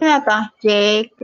Kenapa, Jake?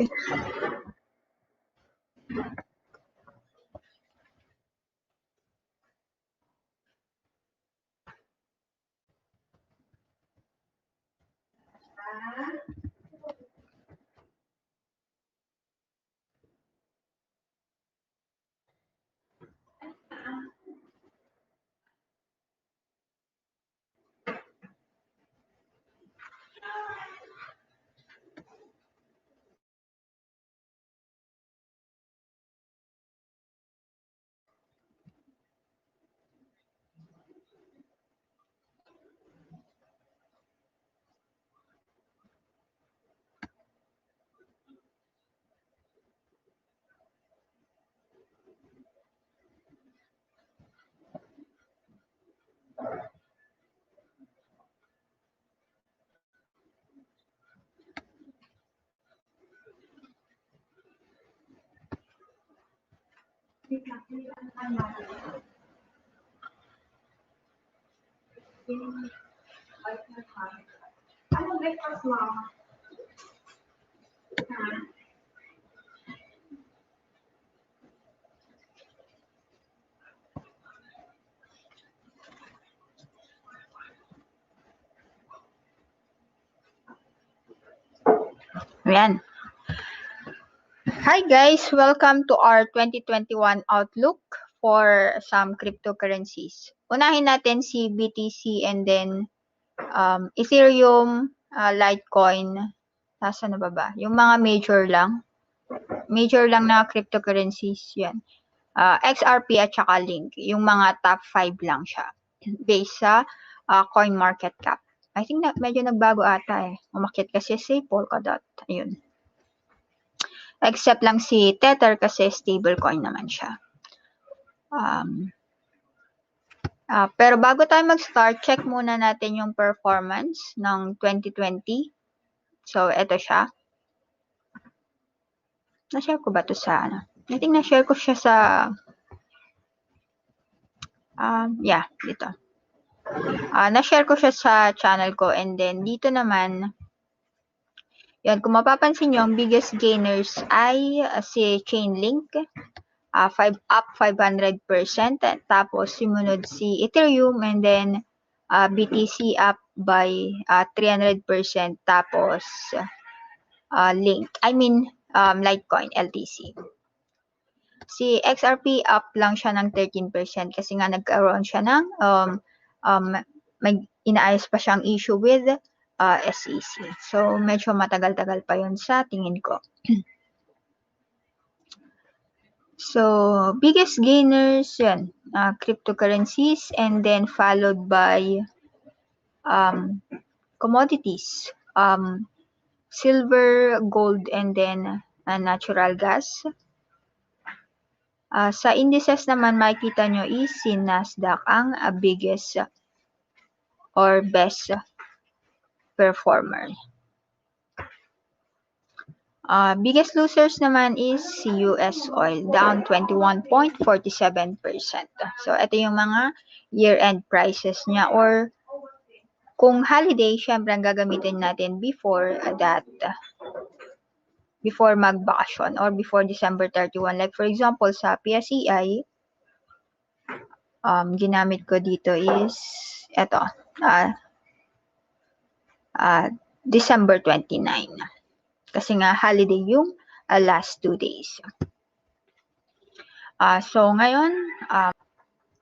Ayan. Hi guys, welcome to our 2021 outlook for some cryptocurrencies. Unahin natin si BTC and then Ethereum, Litecoin, nasa na ba? Yung mga major lang na cryptocurrencies yan. XRP at saka Link, yung mga top 5 lang siya based sa coin market cap. I think na medyo nagbago ata eh. Umakyat kasi si Polkadot. Ayun. Except lang si Tether kasi stablecoin naman siya. Pero bago tayo mag-start, check muna natin yung performance ng 2020. So, ito siya. Na-share ko ba ito sa ano? I think na-share ko siya sa yeah, dito. Na-share ko siya sa channel ko and then dito naman yan, kung mapapansin nyo, ang biggest gainers ay si Chainlink, up 500%. Tapos, sumunod si Ethereum and then BTC up by 300%. Tapos, Litecoin, LTC. Si XRP up lang siya ng 13% kasi nga nagkaroon siya ng may inaayos pa siyang issue with SEC. So, medyo matagal-tagal pa yun sa tingin ko. So, biggest gainers, yan, cryptocurrencies and then followed by commodities, silver, gold, and then natural gas. Sa indices naman, makikita nyo is si Nasdaq ang biggest or best performer. Biggest losers naman is si US oil, down 21.47%. So, ito yung mga year-end prices niya or kung holiday, syempre ang gagamitin natin before that, before mag-bakasyon or before December 31. Like for example, sa PSEI, ginamit ko dito is ito, December 29. Kasi nga holiday yung last 2 days. So ngayon,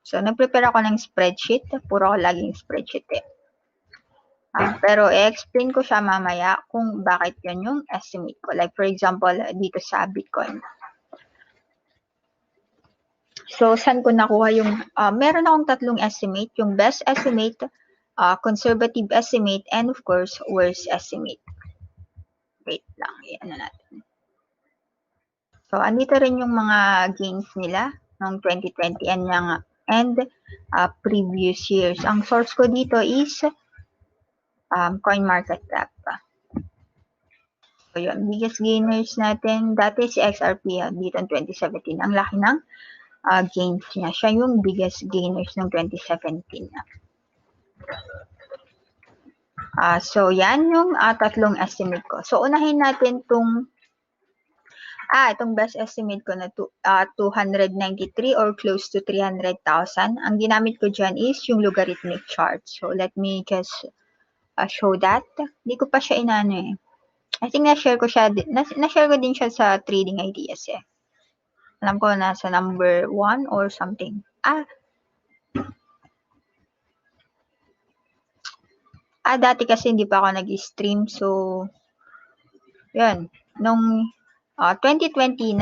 nag-prepare ako ng spreadsheet. Puro ako laging spreadsheet eh. Pero i-explain ko siya mamaya kung bakit yun yung estimate ko. Like for example, dito sa Bitcoin. So, saan ko nakuha yung, meron akong tatlong estimate. Yung best estimate, conservative estimate, and of course, worst estimate. Wait lang, i-ano natin. So, andito rin yung mga gains nila ng 2020 and previous years. Ang source ko dito is coin market cap. So, yun, biggest gainers natin, dati si XRP dito in 2017. Ang laki ng gains niya. Siya yung biggest gainers ng 2017. So, yan yung tatlong estimate ko. So, unahin natin itong best estimate ko na 293 or close to 300,000. Ang ginamit ko dyan is yung logarithmic chart. So, let me just show that. Hindi ko pa siya inano eh. I think na-share ko din siya sa trading ideas eh. Alam ko nasa number 1 or something. Dati kasi hindi pa ako nag-stream. So, yun. Nung 2020,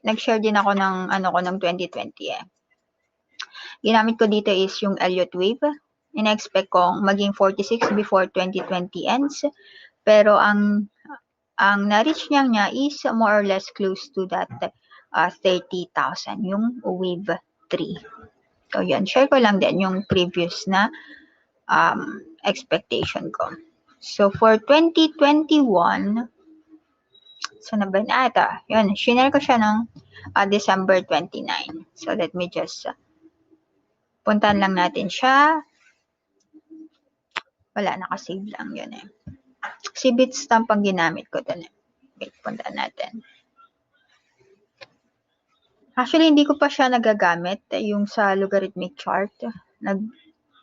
nag-share din ako ng ano ko ng 2020 eh. Ginamit ko dito is yung Elliott wave. Ina-expect kong maging 46 before 2020 ends. Pero ang na-reach niya is more or less close to that 30,000, yung wave 3. So, yun. Share ko lang din yung previous na expectation ko. So, for 2021, so na ba na ito? Yun, shinare ko siya ng December 29. So, let me just puntahan lang natin siya. Wala, nakasave lang yun eh. Si Bitstamp ang ginamit ko dun eh. Wait, puntahan natin. Actually, hindi ko pa siya nagagamit yung sa logarithmic chart.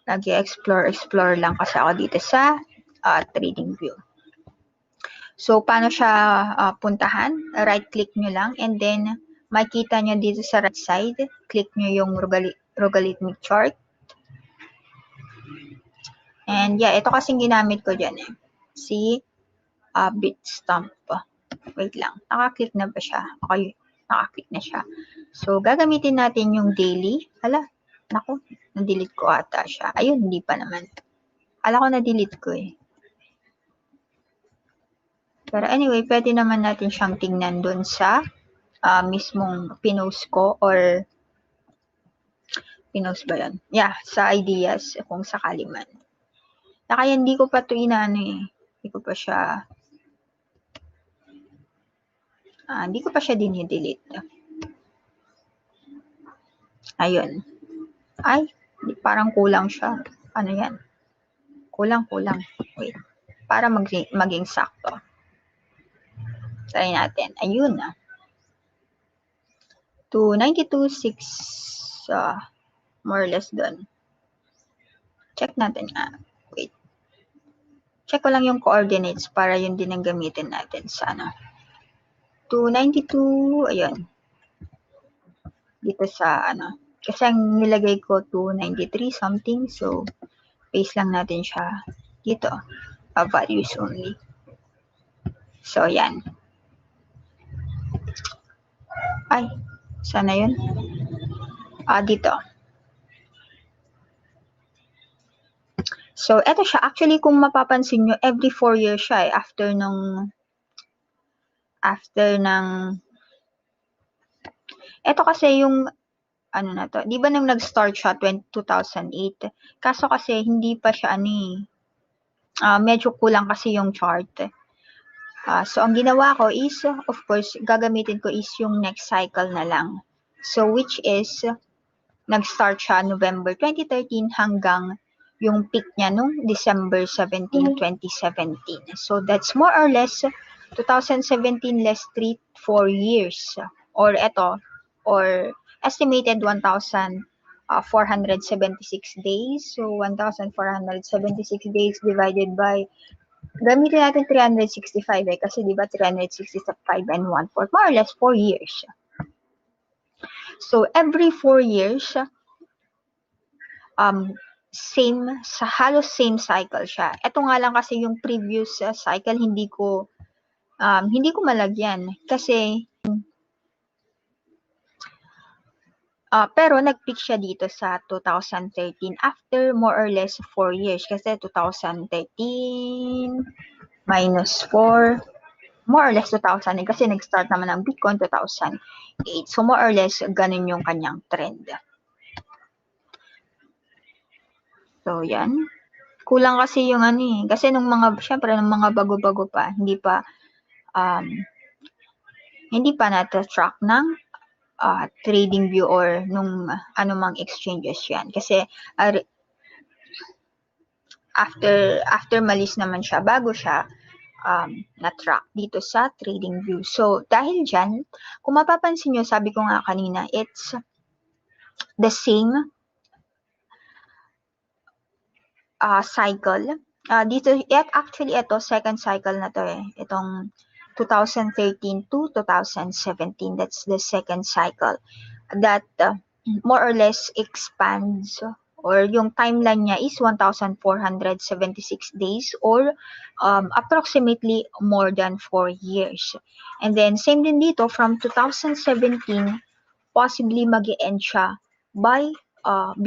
Nag-explore lang kasi ako dito sa trading view. So, paano siya puntahan? Right-click nyo lang and then makita nyo dito sa right side. Click nyo yung logarithmic chart. And yeah, ito kasing ginamit ko dyan eh. Si Bitstamp. Wait lang. Nakaklik na ba siya? Okay, nakaklik na siya. So, gagamitin natin yung daily. Naku, na-delete ko ata siya. Ayun, hindi pa naman. Ko na-delete ko eh. Pero anyway, pwede naman natin siyang tingnan dun sa mismong pinost ko or pinost ba yun? Yeah, sa ideas kung sakali man. Kaya hindi ko pa ito inaano eh. Hindi ko pa siya din-delete. Ayun. Ay, parang kulang siya. Ano yan? Kulang. Wait. Para maging sakto. Try natin. Ayun na. 292.6 more or less dun. Check natin nga. Wait. Check ko lang yung coordinates para yun din ang gamitin natin sa 292, ayun. Dito sa kasi ang nilagay ko 293 something, so paste lang natin siya dito. Values only. So, yan. Ay, sana yun? Dito. So, eto siya. Actually, kung mapapansin nyo, every 4 years siya eh, after ng eto kasi yung di ba nung nag-start siya 2008, kaso kasi hindi pa siya medyo kulang kasi yung chart. So ang ginawa ko is, of course, gagamitin ko is yung next cycle na lang. So which is nag-start siya November 2013 hanggang yung peak niya nung December 17, 2017. So that's more or less 2017 less 4 years. Or estimated 1,476 days. So 1,476 days divided by, gamitin natin 365 eh, kasi diba 365 and 1/4, more or less 4 years. So every 4 years, halos same cycle siya. Ito nga lang kasi yung previous cycle hindi ko malagyan kasi pero nag-peak siya dito sa 2013 after more or less 4 years kasi 2013 minus 4 more or less 2000 kasi nag-start naman ang Bitcoin 2008. So more or less ganun yung kanyang trend. So yan. Kulang kasi yung kasi nung syempre nung mga bago-bago pa, hindi pa nata-track ng trading view or nung anumang exchanges yan. Kasi after malis naman siya, bago siya na-track dito sa TradingView. So, dahil dyan, kung mapapansin nyo, sabi ko nga kanina, it's the same cycle. Dito, actually, ito, second cycle na to eh. Itong 2013 to 2017, that's the second cycle that more or less expands, or yung timeline niya is 1,476 days, or approximately more than 4 years. And then, same din dito, from 2017, possibly mag-e-end siya by on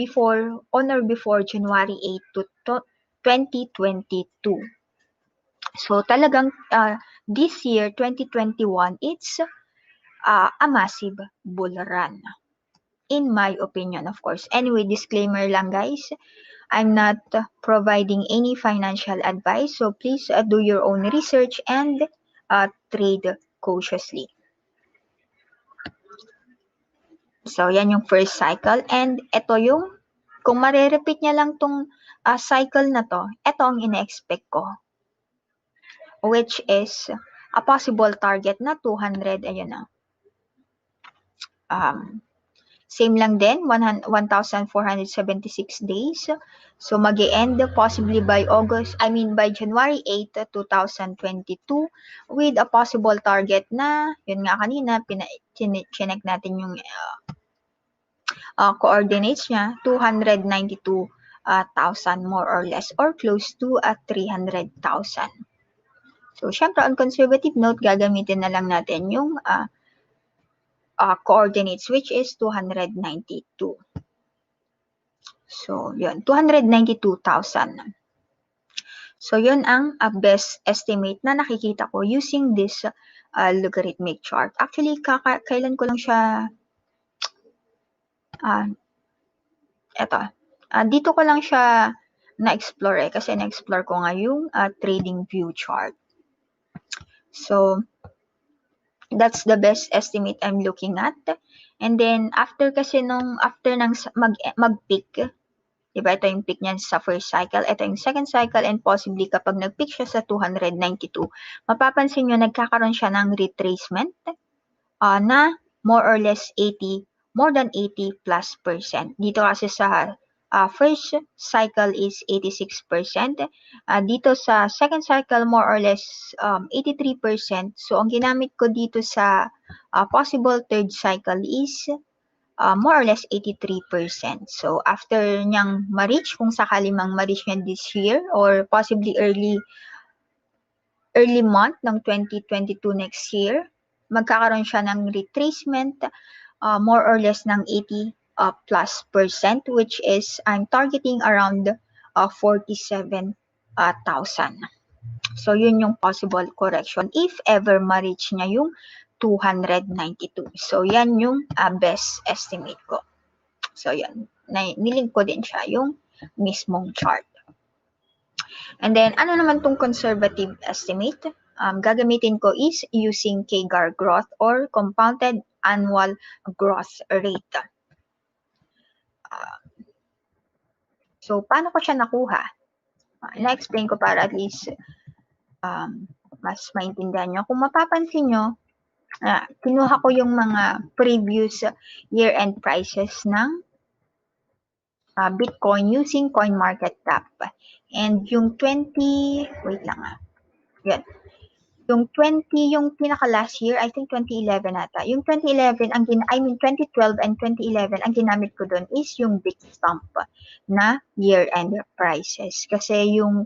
or before January 8 to 2022. So talagang this year, 2021, it's a massive bull run. In my opinion, of course. Anyway, disclaimer lang guys. I'm not providing any financial advice. So please do your own research and trade cautiously. So, yan yung first cycle. And ito yung, kung mare-repeat niya lang tong cycle na to, ito ang ine-expect ko. Which is a possible target na 200, ayun na. Same lang din, 1,476 days. So, mag-e-end possibly by by January 8, 2022 with a possible target na, yun nga kanina, chinek natin yung coordinates niya, 292,000 more or less, or close to 300,000. So, syempre, on conservative note, gagamitin na lang natin yung coordinates, which is 292. So, yun, 292,000. So, yun ang best estimate na nakikita ko using this logarithmic chart. Actually, kailan ko lang siya dito ko lang siya na-explore kasi na-explore ko nga yung TradingView chart. So, that's the best estimate I'm looking at. And then, after ng mag-peak, diba, ito yung peak niyan sa first cycle, ito yung second cycle, and possibly kapag nag-peak siya sa 292, mapapansin nyo, nagkakaroon siya ng retracement na more or less more than 80+%. Dito kasi sa first cycle is 86%. Dito sa second cycle, more or less 83%. So, ang ginamit ko dito sa possible third cycle is more or less 83%. So, after niyang ma-reach, kung sakali mang ma-reach niya this year, or possibly early month ng 2022 next year, magkakaroon siya ng retracement more or less ng 80+%, which is I'm targeting around 47,000. So, yun yung possible correction if ever ma-reach niya yung 292. So, yan yung best estimate ko. So, yan. Nilink ko din siya yung mismong chart. And then, ano naman tong conservative estimate? Gagamitin ko is using CAGR growth or compounded annual growth rate. So, paano ko siya nakuha? Na-explain ko para at least mas maintindihan nyo. Kung mapapansin nyo, kinuha ko yung mga previous year-end prices ng Bitcoin using CoinMarketCap. And yung 20, wait lang yan. Yung 20, yung pinaka last year, I think 2011 ata. Yung 2011, 2012 and 2011, ang ginamit ko doon is yung big stump na year-end prices. Kasi yung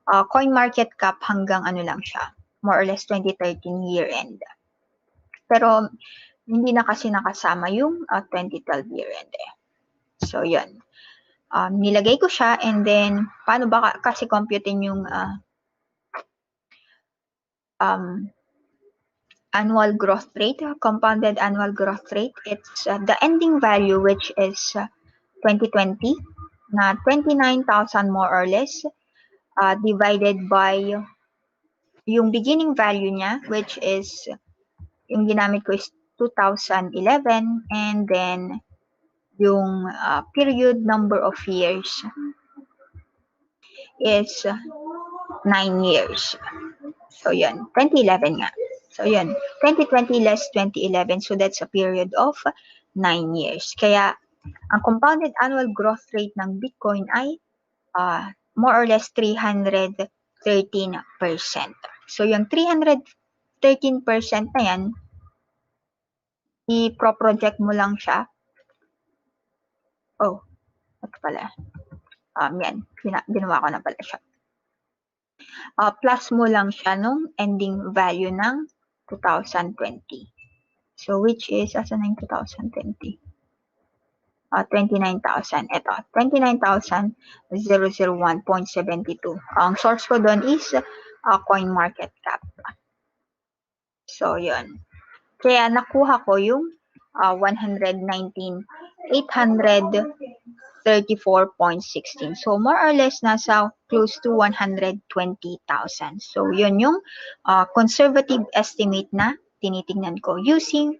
CoinMarketCap hanggang ano lang siya, more or less 2013 year-end. Pero hindi na kasi nakasama yung 2012 year-end eh. So, yun. Nilagay ko siya, and then, paano ba kasi computing yung annual growth rate, compounded annual growth rate? It's the ending value, which is 2020, na 29,000 more or less, divided by yung beginning value niya, which is, yung ginamit ko is 2011, and then, yung period number of years is 9 years. So, yun. 2011 nga. So, yun. 2020 less 2011. So, that's a period of 9 years. Kaya, ang compounded annual growth rate ng Bitcoin ay more or less 313%. So, yung 313% na yan, i-project mo lang siya. Oh, ito pala. Yan. Ginawa ko na pala siya. Plus mo lang siya nung ending value ng 2020. So, which is, asan na yung 2020? 29,000. Ito, 29,001.72. Ang source ko doon is CoinMarketCap. So, yun. Kaya nakuha ko yung 119,834.16. So, more or less nasa close to 120,000. So, yun yung conservative estimate na tinitingnan ko using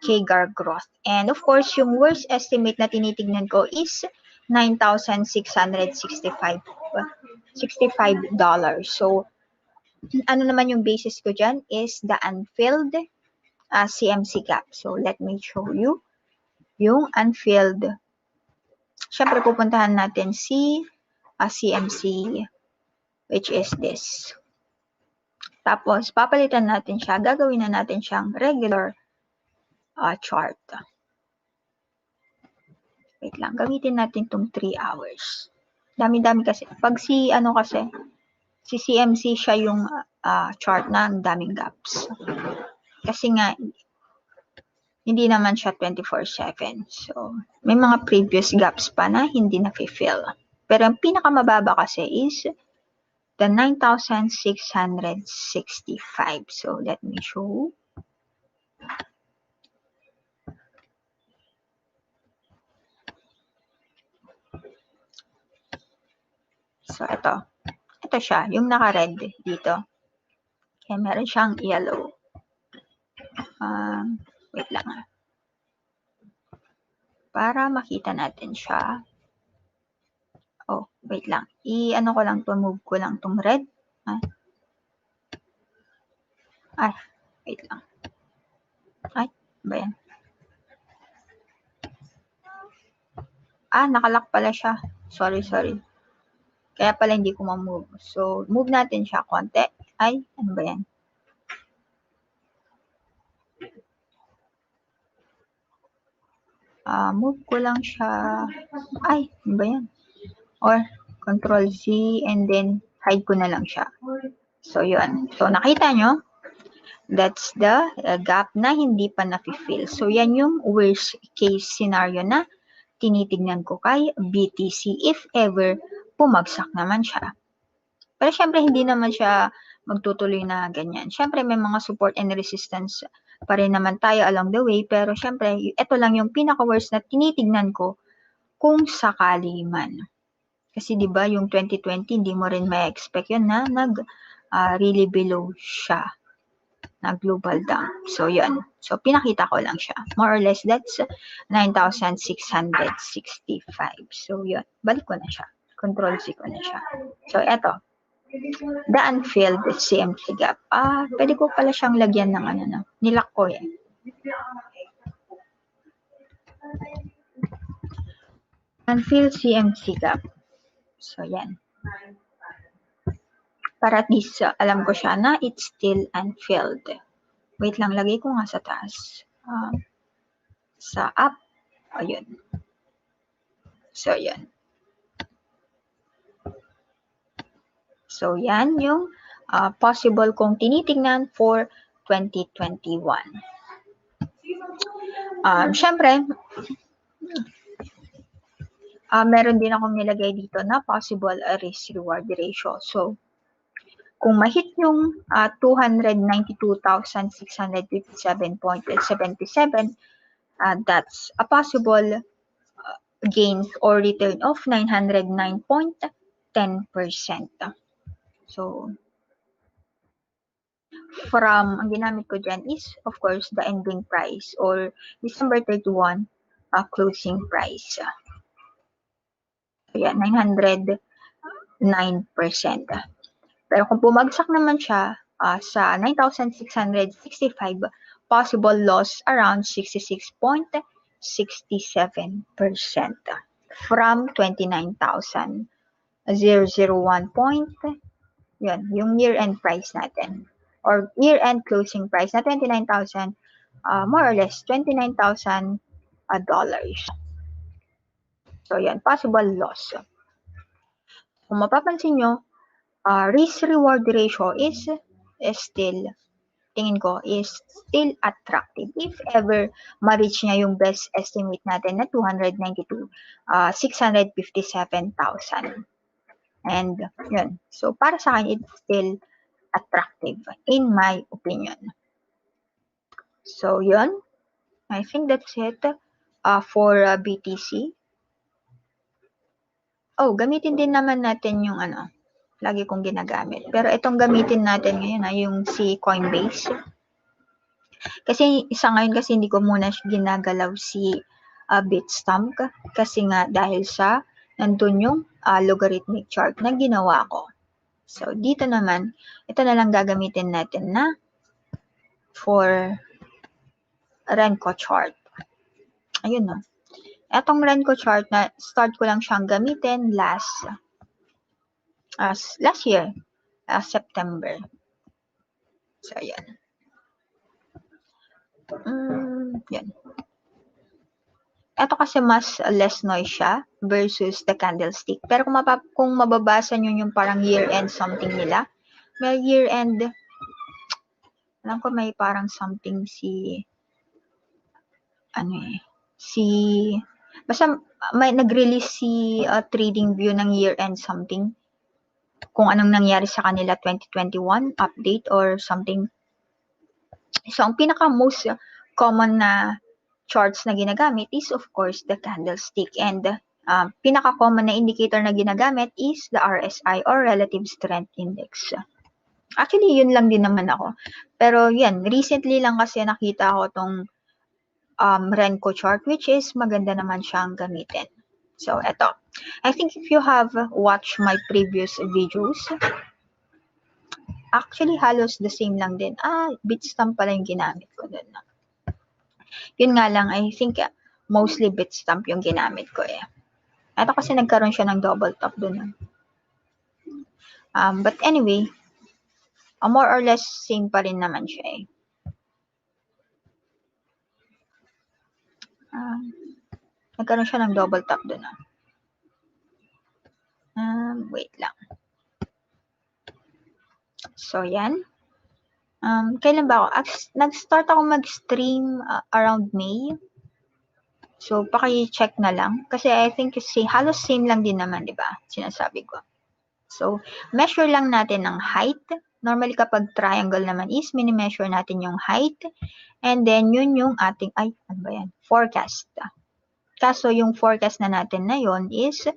KGAR growth. And of course, yung worst estimate na tinitingnan ko is $9,665. So, ano naman yung basis ko dyan is the unfilled CMC gap. So, let me show you yung unfilled. Siyempre, pupuntahan natin si CMC, which is this. Tapos, papalitan natin siya. Gagawin na natin siyang regular chart. Wait lang. Gamitin natin itong 3 hours. Dami-dami kasi. Pag si CMC siya yung chart na ang daming gaps. Kasi nga, hindi naman siya 24/7. So, may mga previous gaps pa na hindi na-fill. Pero ang pinakamababa kasi is the 9,665. So, let me show. So, ito. Ito siya. Yung naka-red dito. Kaya meron siyang yellow. Wait lang para makita natin siya. Oh, wait lang. I-ano ko lang to, move ko lang tong red. Ay, wait lang. Ay, ba yan? Nakalock pala siya. Sorry. Kaya pala hindi ko ma-move. So, move natin siya konti. Ay, ano ba yan? Move ko lang siya. Ay, ano ba yan? Or, Control Z and then hide ko na lang siya. So, yun. So, nakita nyo? That's the gap na hindi pa na-fill. So, yan yung worst case scenario na tinitignan ko kay BTC if ever pumagsak naman siya. Pero syempre, hindi naman siya magtutuloy na ganyan. Syempre, may mga support and resistance pa rin naman tayo along the way. Pero syempre, ito lang yung pinaka-worst na tinitignan ko kung sakali man. Kasi 'di ba yung 2020 hindi mo rin ma-expect yun na really below siya na global dump. So yun. So pinakita ko lang siya. More or less that's 9,665. So yun. Balik ko na siya. Control C ko na siya. So eto. The unfilled CMC gap. Pwede ko pala siyang lagyan ng nilak ko yan. Unfilled CMC gap. So yan. Para at least alam ko siya na it's still unfilled. Wait lang, lagay ko nga sa taas. Sa up. Ayun. So, yan. So, yan yung possible kong tinitingnan for 2021. Siyempre, meron din akong nilagay dito na possible risk-reward ratio. So, kung ma-hit yung 292,657.77, that's a possible gains or return of 909.10%. So, ang ginamit ko dyan is, of course, the ending price or December 31 closing price. So, yeah, 900 Pero kung bumagsak naman siya sa 9,665, possible loss around 66.67% from 29,001 point. Yun, yung year-end price natin. Or year-end closing price na 29,000, more or less, $29,000. So, yan, possible loss. Kung mapapansin nyo, risk-reward ratio is still, tingin ko, is still attractive. If ever ma-reach niya yung best estimate natin na 657,000. And, yun. So, para sa akin, it's still attractive, in my opinion. So, yun. I think that's it for BTC. Oh, gamitin din naman natin yung lagi kong ginagamit. Pero itong gamitin natin ngayon yung si Coinbase. Kasi isa ngayon kasi hindi ko muna ginagalaw si Bitstamp kasi nga dahil sa nandun yung logarithmic chart na ginawa ko. So, dito naman, ito na lang gagamitin natin na for Renko chart. Ayun no. Etong Renko chart na start ko lang siyang gamitin last year, September. So, ayan. Yan. Ito kasi mas less noise siya versus the candlestick. Pero kung mababasa nyo yung parang year-end something nila, may year-end, alam ko may parang something basta may nag-release si TradingView ng year-end something. Kung anong nangyari sa kanila 2021 update or something. So, ang pinaka-most common na charts na ginagamit is of course the candlestick, and pinaka-common na indicator na ginagamit is the RSI or Relative Strength Index. Actually, yun lang din naman ako. Pero yan, recently lang kasi nakita ko tong Renko chart, which is maganda naman siyang gamitin. So, eto. I think if you have watched my previous videos, actually halos the same lang din. Bitstamp pala yung ginamit ko dun. Yun nga lang, I think mostly Bitstamp yung ginamit ko eh. Ito kasi nagkaroon siya ng double top dun. But anyway, more or less same pa rin naman siya eh. Nagkaroon siya ng double top dun. Wait lang. So, yan. Kailan ba ako? Nag-start ako mag-stream around May. So, paki-check na lang. Kasi I think halos same lang din naman, di ba? Sinasabi ko. So, measure lang natin ng height. Normally, kapag triangle naman is, mini-measure natin yung height. And then, yun yung ating, forecast. Kaso, yung forecast na natin na yun is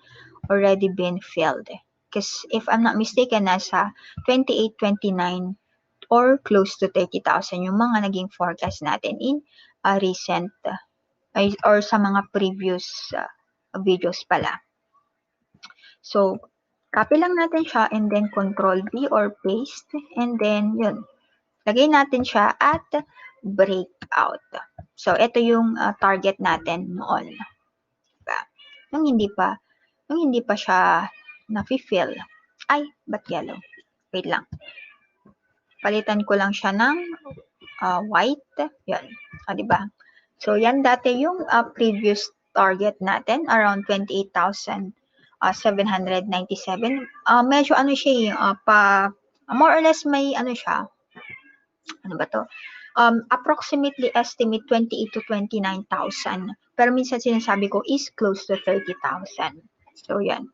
already been filled. Because if I'm not mistaken, nasa 28, 29, or close to 30,000 yung mga naging forecast natin in recent or sa mga previous videos pala. So, copy lang natin siya and then Control V or paste and then yun. Lagay natin siya at breakout. So, ito yung target natin noon. Diba? Nung hindi pa siya na-fill. Ay, ba't yellow? Wait lang. Palitan ko lang siya ng white. Yan. Diba? So, yan dati yung previous target natin, around 28,797. Medyo siya more or less may siya. Ano ba to? Approximately estimate 28 to 29,000. Pero minsan sinasabi ko is close to 30,000. So, yan.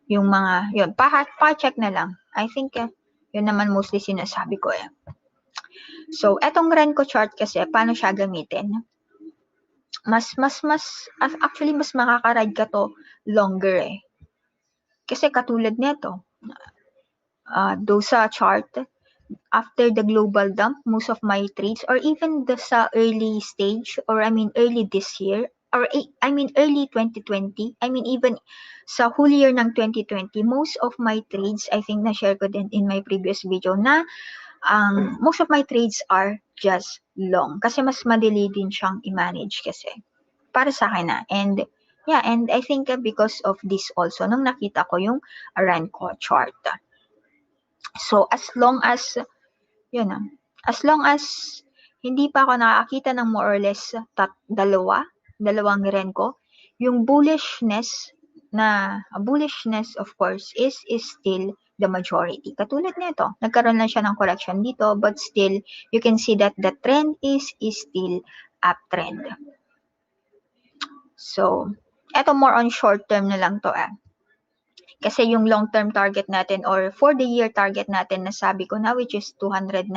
Yung mga, yun. Pa-check na lang. I think, yun naman mostly sinasabi ko eh. So, etong Renko chart kasi, paano siya gamitin? Actually, mas makaka-ride ka to longer eh. Kasi katulad nito, though sa chart, after the global dump, most of my trades, or even sa early stage, or early this year, or early 2020, even sa whole year ng 2020, most of my trades, I think na-share ko din in my previous video na most of my trades are just long. Kasi mas madali din siyang i-manage kasi. Para sa akin na. And yeah, and I think because of this also, nung nakita ko yung Renko chart. So as long as, yun as long as hindi pa ako nakakita ng more or less dalawang Renko, yung bullishness of course is still the majority. Katulad nito, nagkaroon lang siya ng correction dito, but still you can see that the trend is still uptrend. So, eto more on short term na lang to Kasi yung long term target natin or for the year target natin nasabi ko na, which is 292,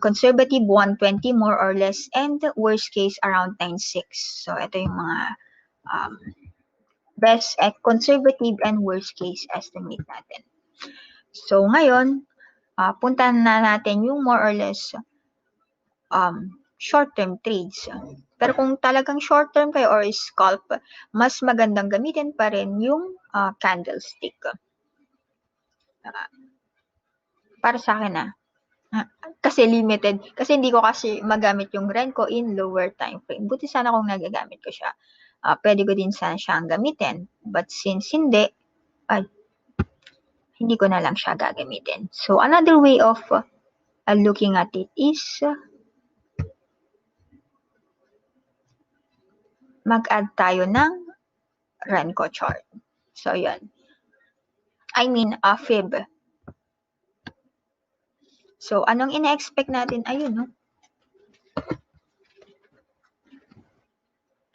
conservative 120 more or less, and worst case around 96. So ito yung mga best conservative and worst case estimate natin. So ngayon, puntahan na natin yung more or less short-term trades. Pero kung talagang short-term kayo or scalp, mas magandang gamitin pa rin yung candlestick. Para sa akin kasi limited. Kasi hindi ko kasi magamit yung Renko in lower time frame. Buti sana kung nagagamit ko siya. Pwede ko din sana siyang gamitin. But since hindi ko na lang siya gagamitin. So, another way of looking at it is mag-add tayo ng Renko chart. So, yun. Fib. So, anong ina-expect natin? Ayun,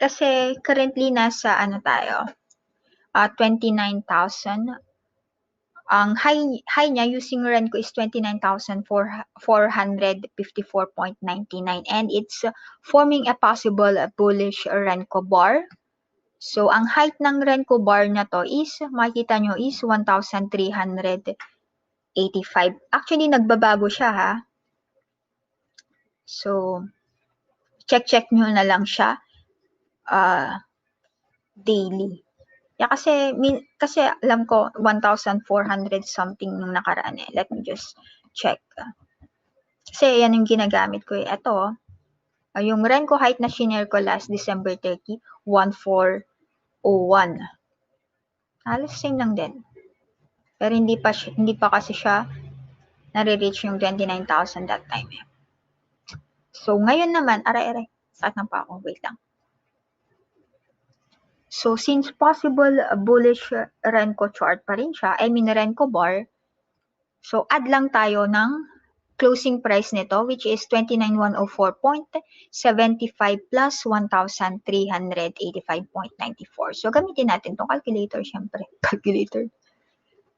Kasi currently nasa tayo? 29,000. Ang high niya using Renko is 29,454.99 and it's forming a possible bullish Renko bar. So, ang height ng Renko bar na to is, makikita nyo is 1,385. Actually, nagbabago siya So, check nyo na lang siya daily. Kasi alam ko 1,400 something nung nakaraan Let me just check. Kasi yan yung ginagamit ko Ito, yung Renko height na shinare ko last December 30, 1,401. Halos same lang din. Pero hindi pa kasi siya nare-reach yung 29,000 that time So, ngayon naman, aray. Saan na pa ako? Wait lang. So, since possible bullish Renko chart pa rin siya, Renko bar, so add lang tayo ng closing price nito, which is 29,104.75 plus 1,385.94. So, gamitin natin itong calculator, syempre. Calculator.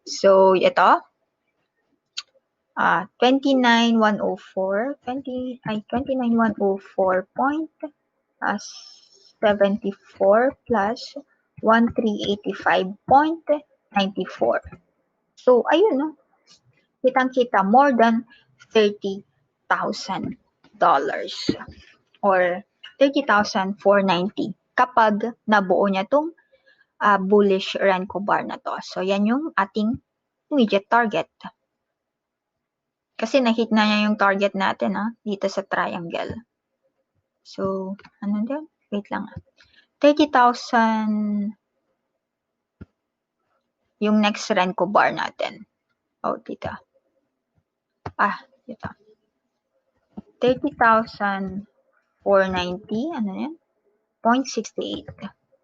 So, ito. 29,104.74 plus 1,385.94. So, ayun, kitang-kita more than $30,000 or 30,490 kapag nabuo niya tong bullish Renko bar na to. So, yan yung ating immediate target. Kasi na-hit na niya yung target natin dito sa triangle. So, ano din? Wait lang 30,000 yung next Renko bar natin. Dito. Dito. 30,490, ano yan? 0.68.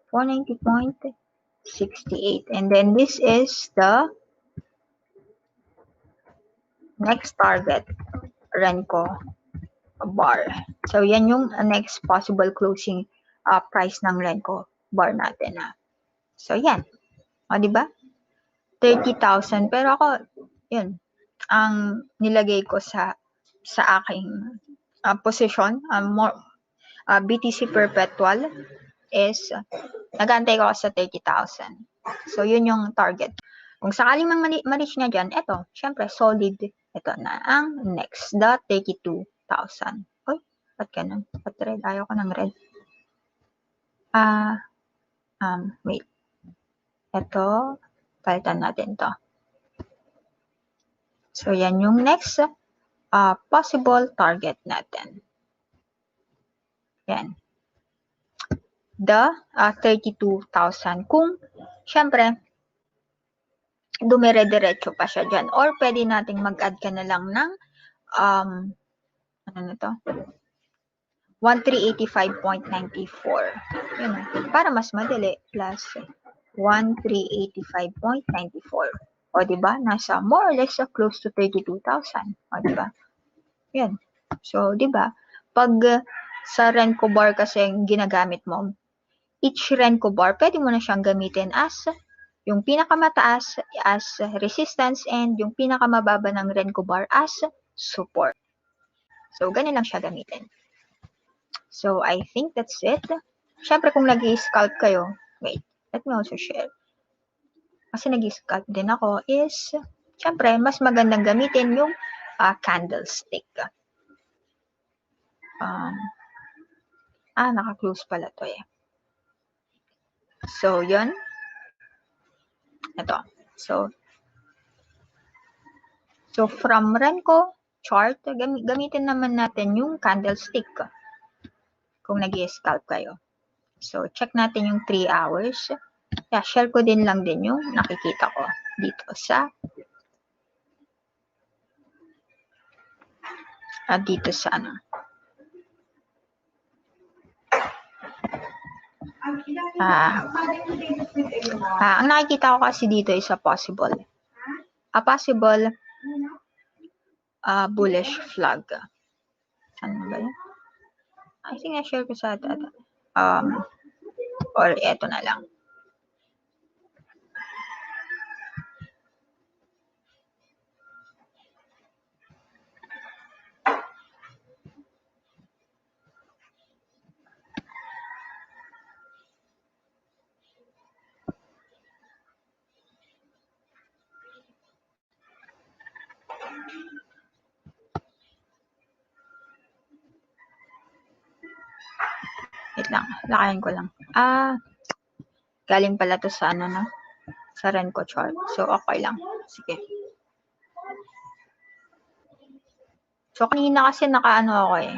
490.68. And then this is the next target, Renko bar. So, yan yung next possible closing price ng Renko bar natin. So, yan. Diba? 30,000. Pero ako, yun, ang nilagay ko sa aking position, BTC Perpetual is, nag-aantay ko sa 30,000. So, yun yung target. Kung sakaling ma-reach na dyan, eto, syempre, solid. Ito na ang next, the 32,000. Ba't ganun? Ba't red? Ayaw ko ng red. Wait. Ito, palitan natin to. So, yan yung next possible target natin. Yan. The 32,000. Kung, syempre, dumire-diretso pa siya dyan. Or, pwede nating mag-add ka na lang ng, ano na to? 1385.94. Yun. Para mas madali. Plus 1385.94. O, diba? Nasa more or less close to 32,000. O, diba? Yan. So, diba? Pag sa Renko bar kasi ginagamit mo, each Renko bar, pwede mo na siyang gamitin as yung pinakamataas as resistance and yung pinakamababa ng Renko bar as support. So, ganun lang siya gamitin. So, I think that's it. Siyempre, kung nag-i-scalp kayo, wait, let me also share. Kasi nag-i-scalp din ako is, siyempre, mas magandang gamitin yung candlestick. Naka-close pala to eh. So, yun. Ito. So from Renko chart, gamitin naman natin yung candlestick kung nag-i-scalp kayo. So, check natin yung 3 hours. Yeah, share ko din lang din yung nakikita ko dito sa ano. Ang nakikita ko kasi dito is a possible bullish flag. Ano ba yun? I think na-share ko sa or eto na lang. Wait lang, lakayan ko lang. Galing pala to sa ano, no? Sa Renko chart. So, okay lang. Sige. So, kanina kasi nakaano ako eh.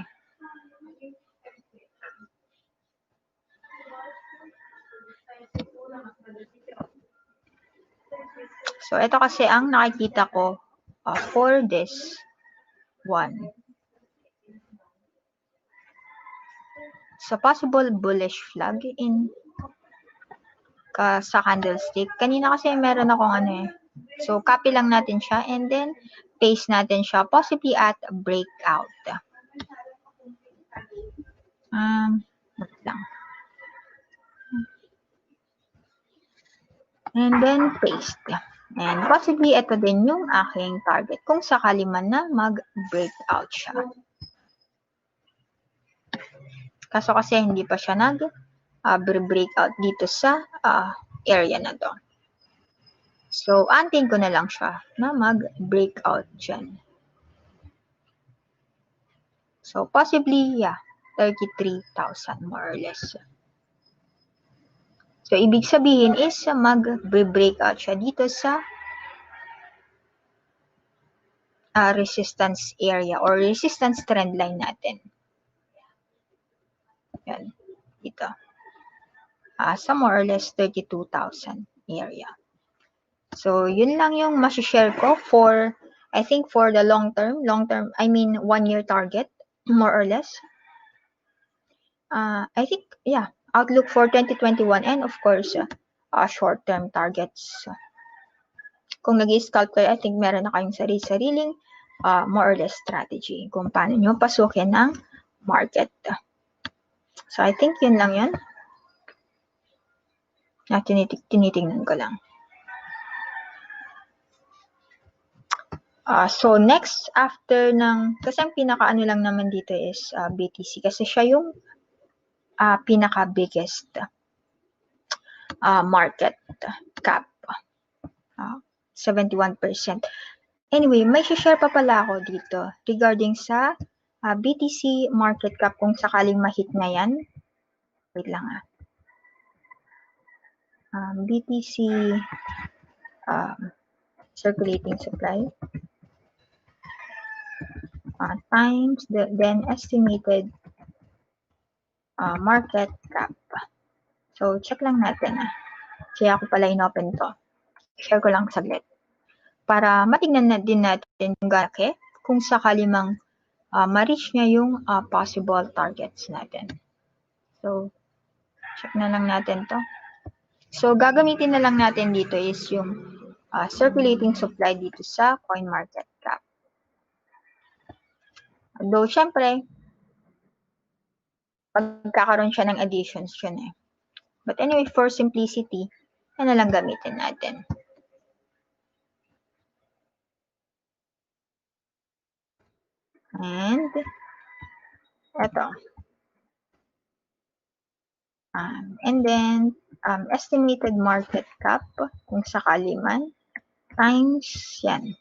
So, ito kasi ang nakikita ko for this one. So, possible bullish flag in sa candlestick. Kanina kasi meron akong ano eh. So, copy lang natin siya and then paste natin siya possibly at breakout. Wait lang. And then paste. And possibly ito din yung aking target kung sakali man na mag-breakout siya. Kaso kasi hindi pa siya nag-breakout dito sa area na to. So, antin ko na lang siya na mag-breakout dyan. So, possibly, yeah, 33,000 more or less. So, ibig sabihin is mag-breakout siya dito sa resistance area or resistance trend line natin. Yan, dito. Sa more or less 32,000 area. So, yun lang yung masishare ko for, I think for the long term, I mean 1 year target, more or less. I think, yeah, outlook for 2021 and of course, short-term targets. Kung nag-i-scalp kayo, I think meron na kayong sariling more or less strategy kung paano nyo pasukin ang market. So, I think yun lang yun. Tinitingnan ko lang. So, next, after kasi ang pinaka-ano lang naman dito is BTC. Kasi siya yung pinaka-biggest market cap. 71%. Anyway, may share pa pala ako dito regarding sa BTC market cap kung sakaling ma-hit na yan. Wait lang BTC circulating supply times the then estimated market cap. So, check lang natin. Kaya ako pala inopen to. Share ko lang saglit. Para matignan na din natin yung gake kung sakali mang ma-reach niya yung possible targets natin. So, check na lang natin to. So, gagamitin na lang natin dito is yung circulating supply dito sa CoinMarketCap. Though, syempre, pagkakaroon siya ng additions yun eh. But anyway, for simplicity, yan na lang gamitin natin. And, eto. And then, estimated market cap, kung sakali man, times yan.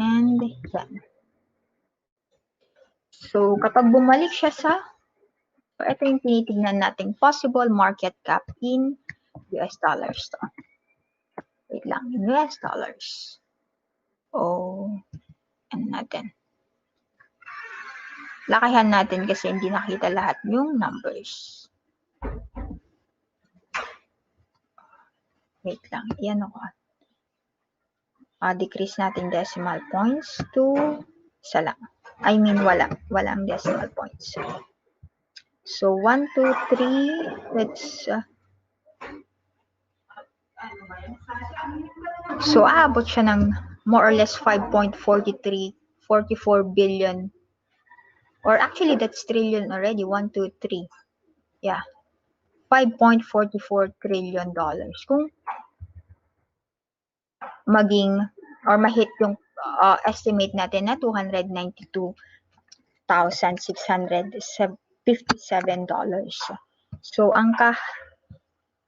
And yan. So, kapag bumalik siya sa, so ito yung tinitignan nating possible market cap in US dollars to. Wait lang, in US dollars. Oh, ano natin. Lakihan natin kasi hindi nakita lahat yung numbers. Wait lang, iyan ako. Decrease natin decimal points to isa lang. I mean, walang decimal points. So, 1, 2, 3, let's so, aabot siya ng more or less 5.44 billion. Or actually, that's trillion already. 1, 2, 3. Yeah. $5.44 trillion. Kung maging or mahit yung estimate natin na $292,657. So,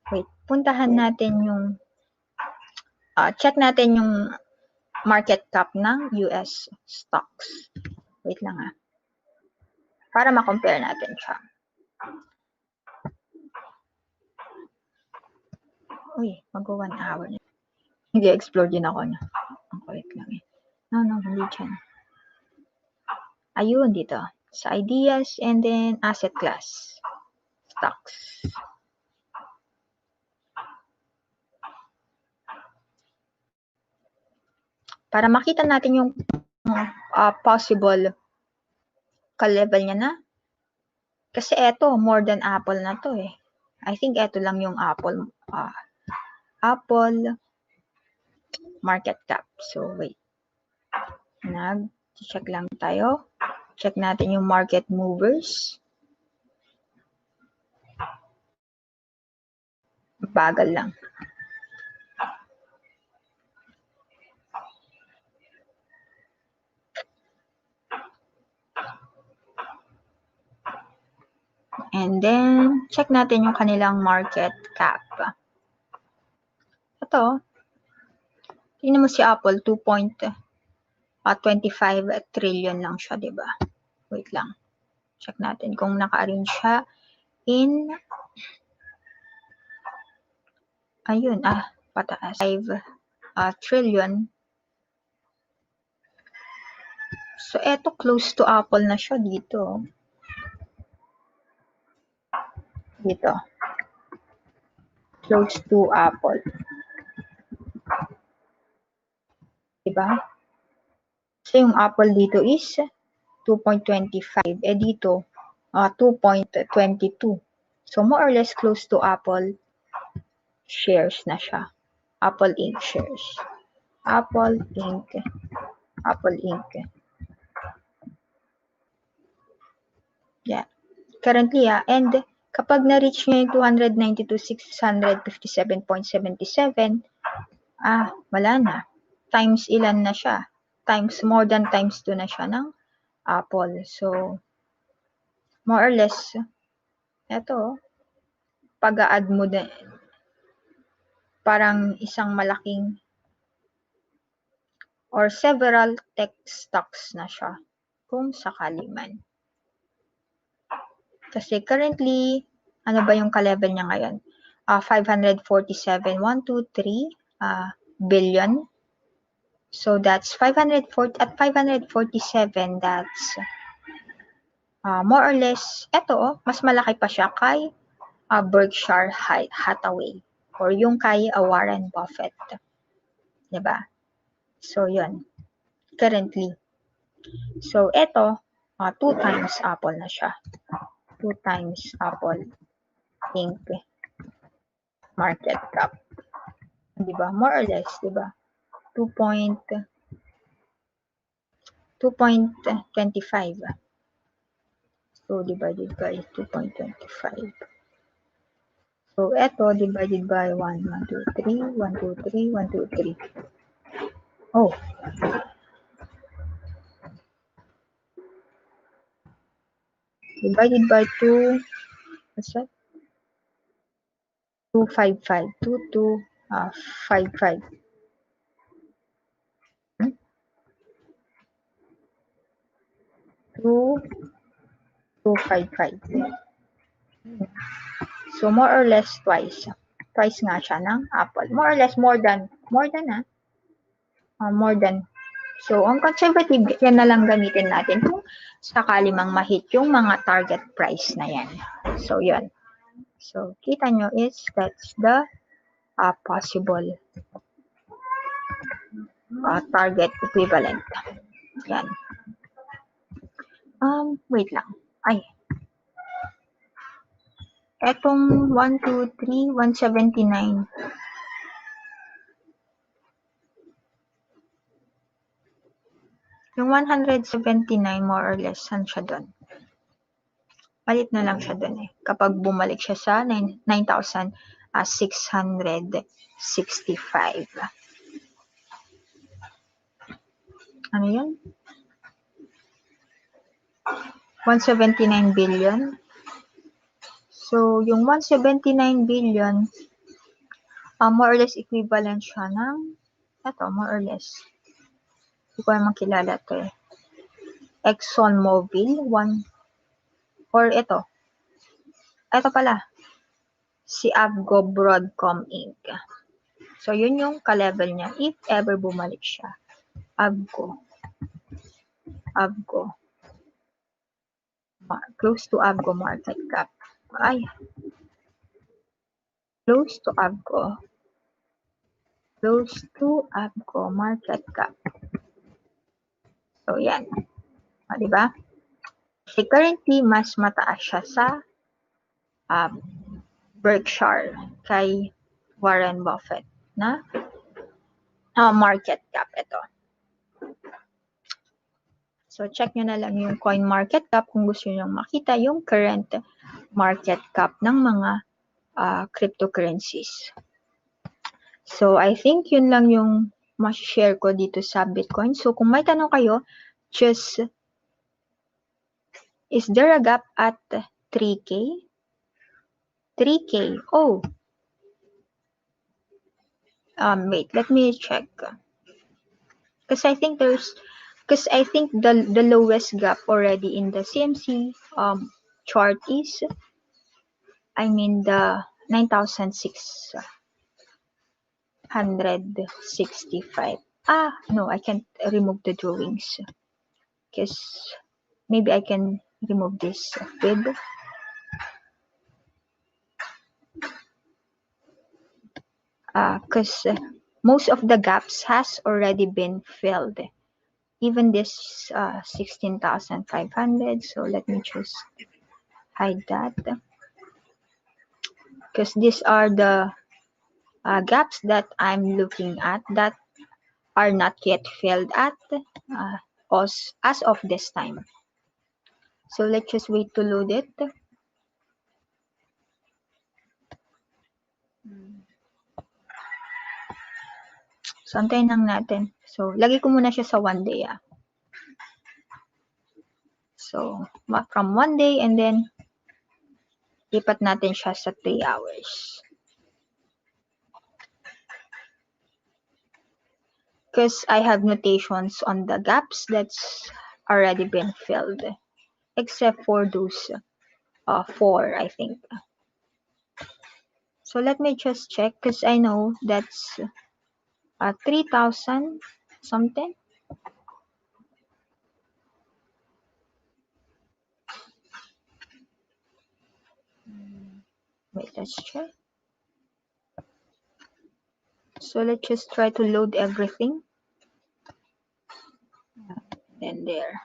wait, puntahan natin yung check natin yung market cap ng US stocks. Wait lang para ma-compare natin siya. Uy, mag-1 hour na. Hindi, explore din ako na. Ang kulit lang eh. No, hindi dyan. Ayun, dito. Sa ideas and then asset class. Stocks. Para makita natin yung possible ka-level niya na. Kasi eto, more than Apple na to eh. I think eto lang yung Apple market cap. So, wait. Nag-check lang tayo. Check natin yung market movers. Bagal lang. And then, check natin yung kanilang market cap. Ito, tingnan mo si Apple, 2.25 trillion lang siya, diba? Wait lang. Check natin kung naka-arrange siya in, ayun, pataas, 5 trillion. So, eto, close to Apple na siya dito. Dito. Close to Apple. Diba? So, yung Apple dito is 2.25. Dito, 2.22. So, more or less close to Apple shares na siya. Apple Inc. shares. Apple Inc. Yeah. Currently, and kapag na-reach niya yung 292,657.77, wala na. Times ilan na siya? More than times 2 na siya ng Apple. So, more or less, eto, pag-a-add mo din, parang isang malaking or several tech stocks na siya kung sakali man. Kasi currently, ano ba yung ka-level niya ngayon? 547, 123 billion. So that's 540 at 547, that's more or less, eto mas malaki pa siya kay Berkshire Hathaway or yung kay Warren Buffett. Diba? So, yun. Currently. So, eto, 2 times Apple na siya. 2 times Apple Inc. market cap. Diba? More or less, diba? 2.25. So, divided by 2.25. So, eto, divided by 1, 1, 2, 3, 1, 2, 3, 1, 2, 3. Oh. Divided by 2, what's that? 255. 2255. 255. So, more or less twice. Twice nga siya ng Apple. More or less, more than more than. So, ang conservative, yan na lang gamitin natin kung sakali mang ma-hit yung mga target price na yan. So, yan. So, kita nyo is that's the possible target equivalent. Yan. Wait lang. Ay. Etong 1, 2, 3, 179. Yung 179 more or less, saan siya doon? Palit na lang siya doon eh. Kapag bumalik siya sa 9,665. Ano yun? 179 billion. So, yung 179 billion, more or less equivalent siya ng, ito, more or less. Hindi ko naman kilala ito eh. ExxonMobil, or ito. Ito pala. Si Avgo Broadcom Inc. So, yun yung ka-level niya if ever bumalik siya. Avgo. Close to Avgo market cap. Ay. Close to Avgo market cap. So, yan. Diba? So, currently, mas mataas siya sa Berkshire kay Warren Buffett na market cap ito. So, check nyo na lang yung coin market cap kung gusto nyo makita yung current market cap ng mga cryptocurrencies. So, I think yun lang yung ma-share ko dito sa Bitcoin. So, kung may tanong kayo, just, is there a gap at 3K? 3K. Oh. Wait, let me check. Because I think the lowest gap already in the CMC chart is, I mean, the 9,665. No, I can't remove the drawings. Because maybe I can remove this with because most of the gaps has already been filled. Even this 16,500. So let me just hide that. Because these are the gaps that I'm looking at that are not yet filled at as of this time. So let's just wait to load it. So antayin lang natin. So lagay ko muna siya sa 1 day. So from 1 day and then lipat natin siya sa 3 hours. Because I have notations on the gaps that's already been filled, except for those 4, I think. So let me just check because I know that's 3,000 something. Wait, let's check. So let's just try to load everything. Then there.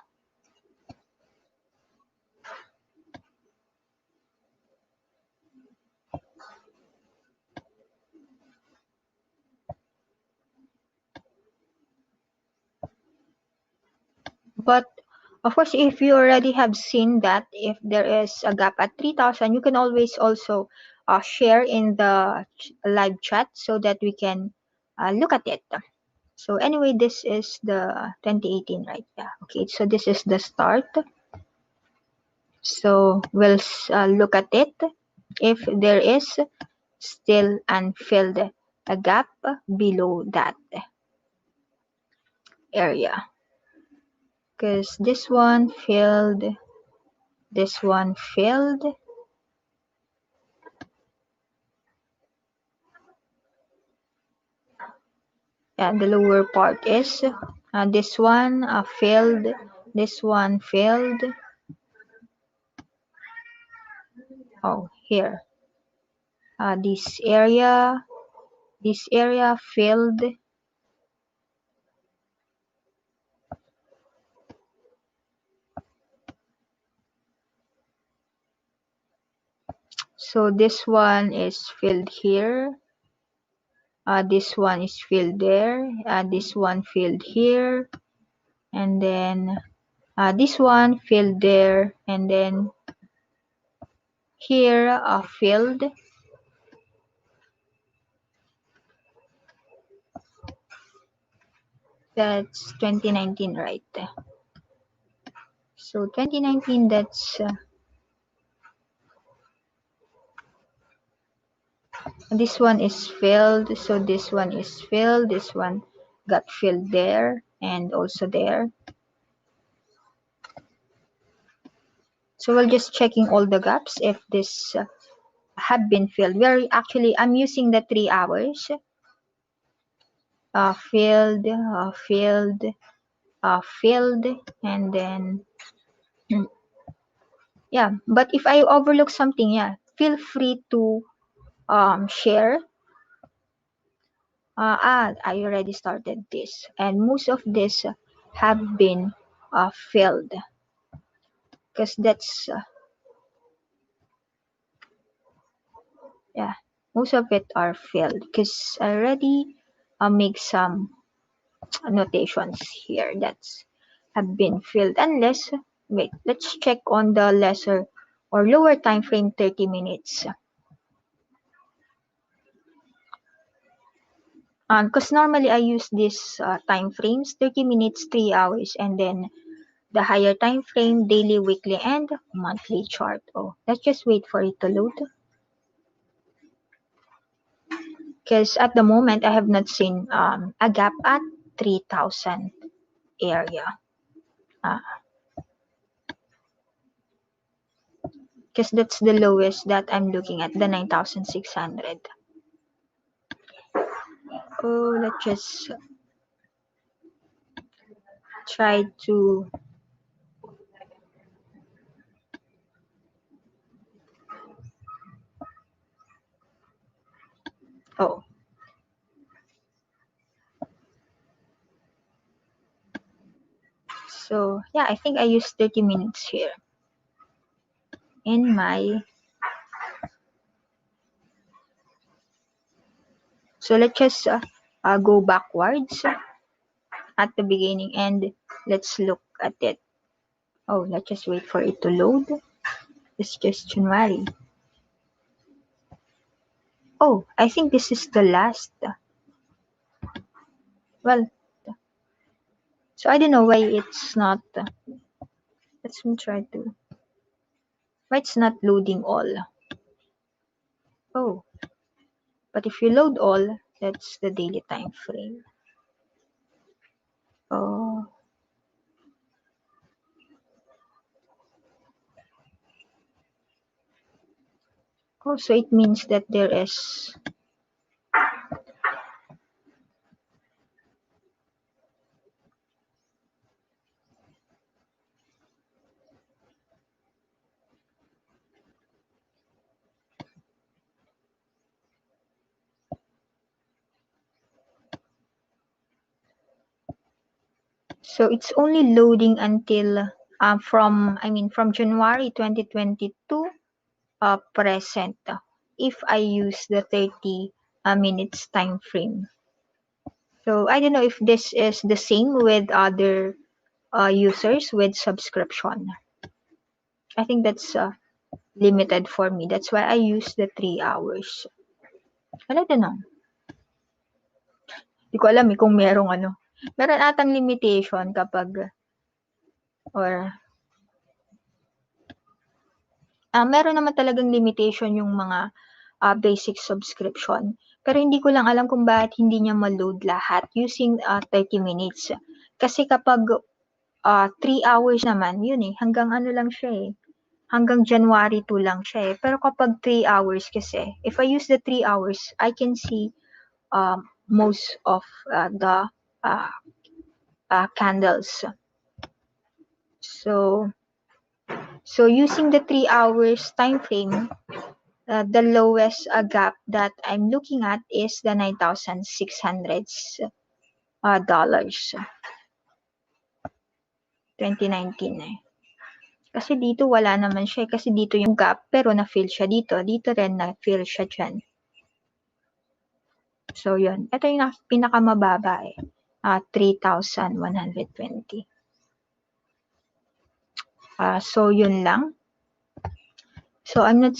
But of course, if you already have seen that if there is a gap at 3,000, you can always also share in the live chat so that we can look at it. So anyway, this is the 2018, right? Yeah. Okay, so this is the start. So we'll look at it. If there is still unfilled a gap below that area, because this one filled, this one filled. Yeah, the lower part is this one filled, this one filled. Oh, here, this area filled. So this one is filled here. This one is filled there. This one filled here, and then this one filled there, and then here filled. That's 2019, right? So 2019, that's this one is filled, so this one is filled, this one got filled there and also there. So we're just checking all the gaps if this have been filled. I'm using the 3 hours. Filled, filled, filled, and then yeah. But if I overlook something, yeah, feel free to share. I already started this, and most of this have been filled because that's yeah, most of it are filled because I already make some notations here that's have been filled unless wait, let's check on the lesser or lower time frame, 30 minutes. Because normally I use this time frames, 30 minutes, 3 hours, and then the higher time frame, daily, weekly, and monthly chart. Oh, let's just wait for it to load. Because at the moment, I have not seen a gap at 3,000 area. Because that's the lowest that I'm looking at, the 9,600. Oh, let's just try to oh, so yeah, I think I used 30 minutes here in my, so let's just go backwards at the beginning and let's look at it. Oh, let's just wait for it to load. It's just January. Oh, I think this is the last. Well, so I don't know why it's not. Let's try to. Why it's not loading all? Oh, but if you load all, that's the daily time frame. Oh, Oh, so it means that there is so it's only loading until from January 2022 present if I use the 30 minutes time frame. So I don't know if this is the same with other users with subscription. I think that's limited for me. That's why I use the 3 hours. But I don't know. Hindi ko alam kung merong meron atang limitation kapag or meron naman talagang limitation yung mga basic subscription. Pero hindi ko lang alam kung bakit hindi niya ma-load lahat using 30 minutes. Kasi kapag 3 hours naman, yun hanggang lang siya hanggang January 2 lang siya Pero kapag 3 hours kasi, if I use the 3 hours, I can see most of the candles. So using the 3 hours time frame, the lowest gap that I'm looking at is the $9,600 dollars. 2019 Kasi dito wala naman siya kasi dito yung gap pero na-fill siya dito. Dito rin na-fill siya dyan. So yun. Ito yung pinakamababa 3,120. So yun lang. So I'm not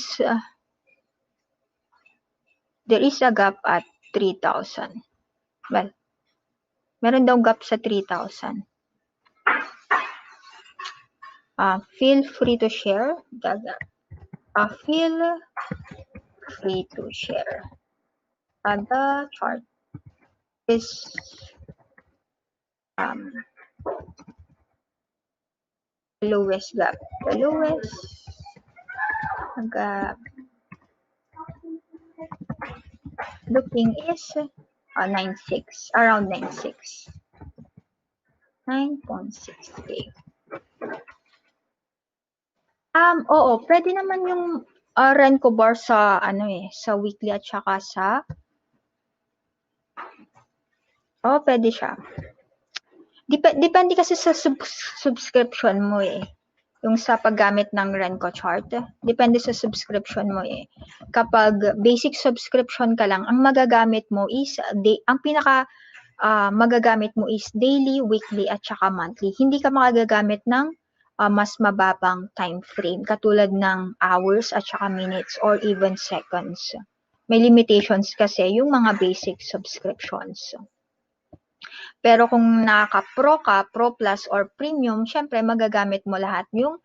there is a gap at 3,000. Well, meron daw gap sa 3,000. Feel free to share the gap. Feel free to share. The chart is lowest gap. The lowest gap looking is 9.6, around 9.6. 9.6K. Oo, pwede naman yung Renko bar sa sa weekly at saka sa pwede siya. Depende kasi sa subscription mo yung sa paggamit ng Renko chart. Depende sa subscription mo Kapag basic subscription ka lang, ang magagamit mo is ang pinaka magagamit mo is daily, weekly at saka monthly. Hindi ka magagamit ng mas mababang time frame katulad ng hours at saka minutes or even seconds. May limitations kasi yung mga basic subscriptions. Pero kung naka-pro ka, Pro Plus or Premium, syempre magagamit mo lahat yung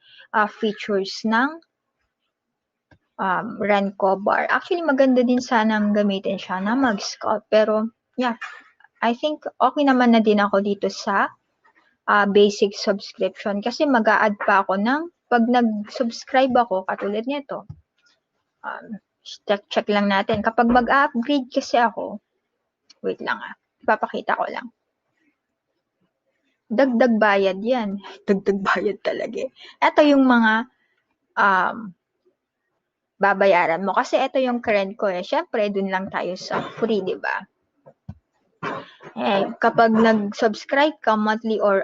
features ng Renko bar. Actually, maganda din sanang gamitin siya na mag-scalp. Pero, yeah, I think okay naman na din ako dito sa basic subscription kasi mag-a-add pa ako ng pag nag-subscribe ako katulad nito. Check lang natin. Kapag mag-upgrade kasi ako, wait lang ipapakita ko lang. Dagdag bayad yan. Dagdag bayad talaga Ito yung mga babayaran mo. Kasi ito yung current ko Siyempre, dun lang tayo sa free, di ba? Kapag nag-subscribe ka monthly or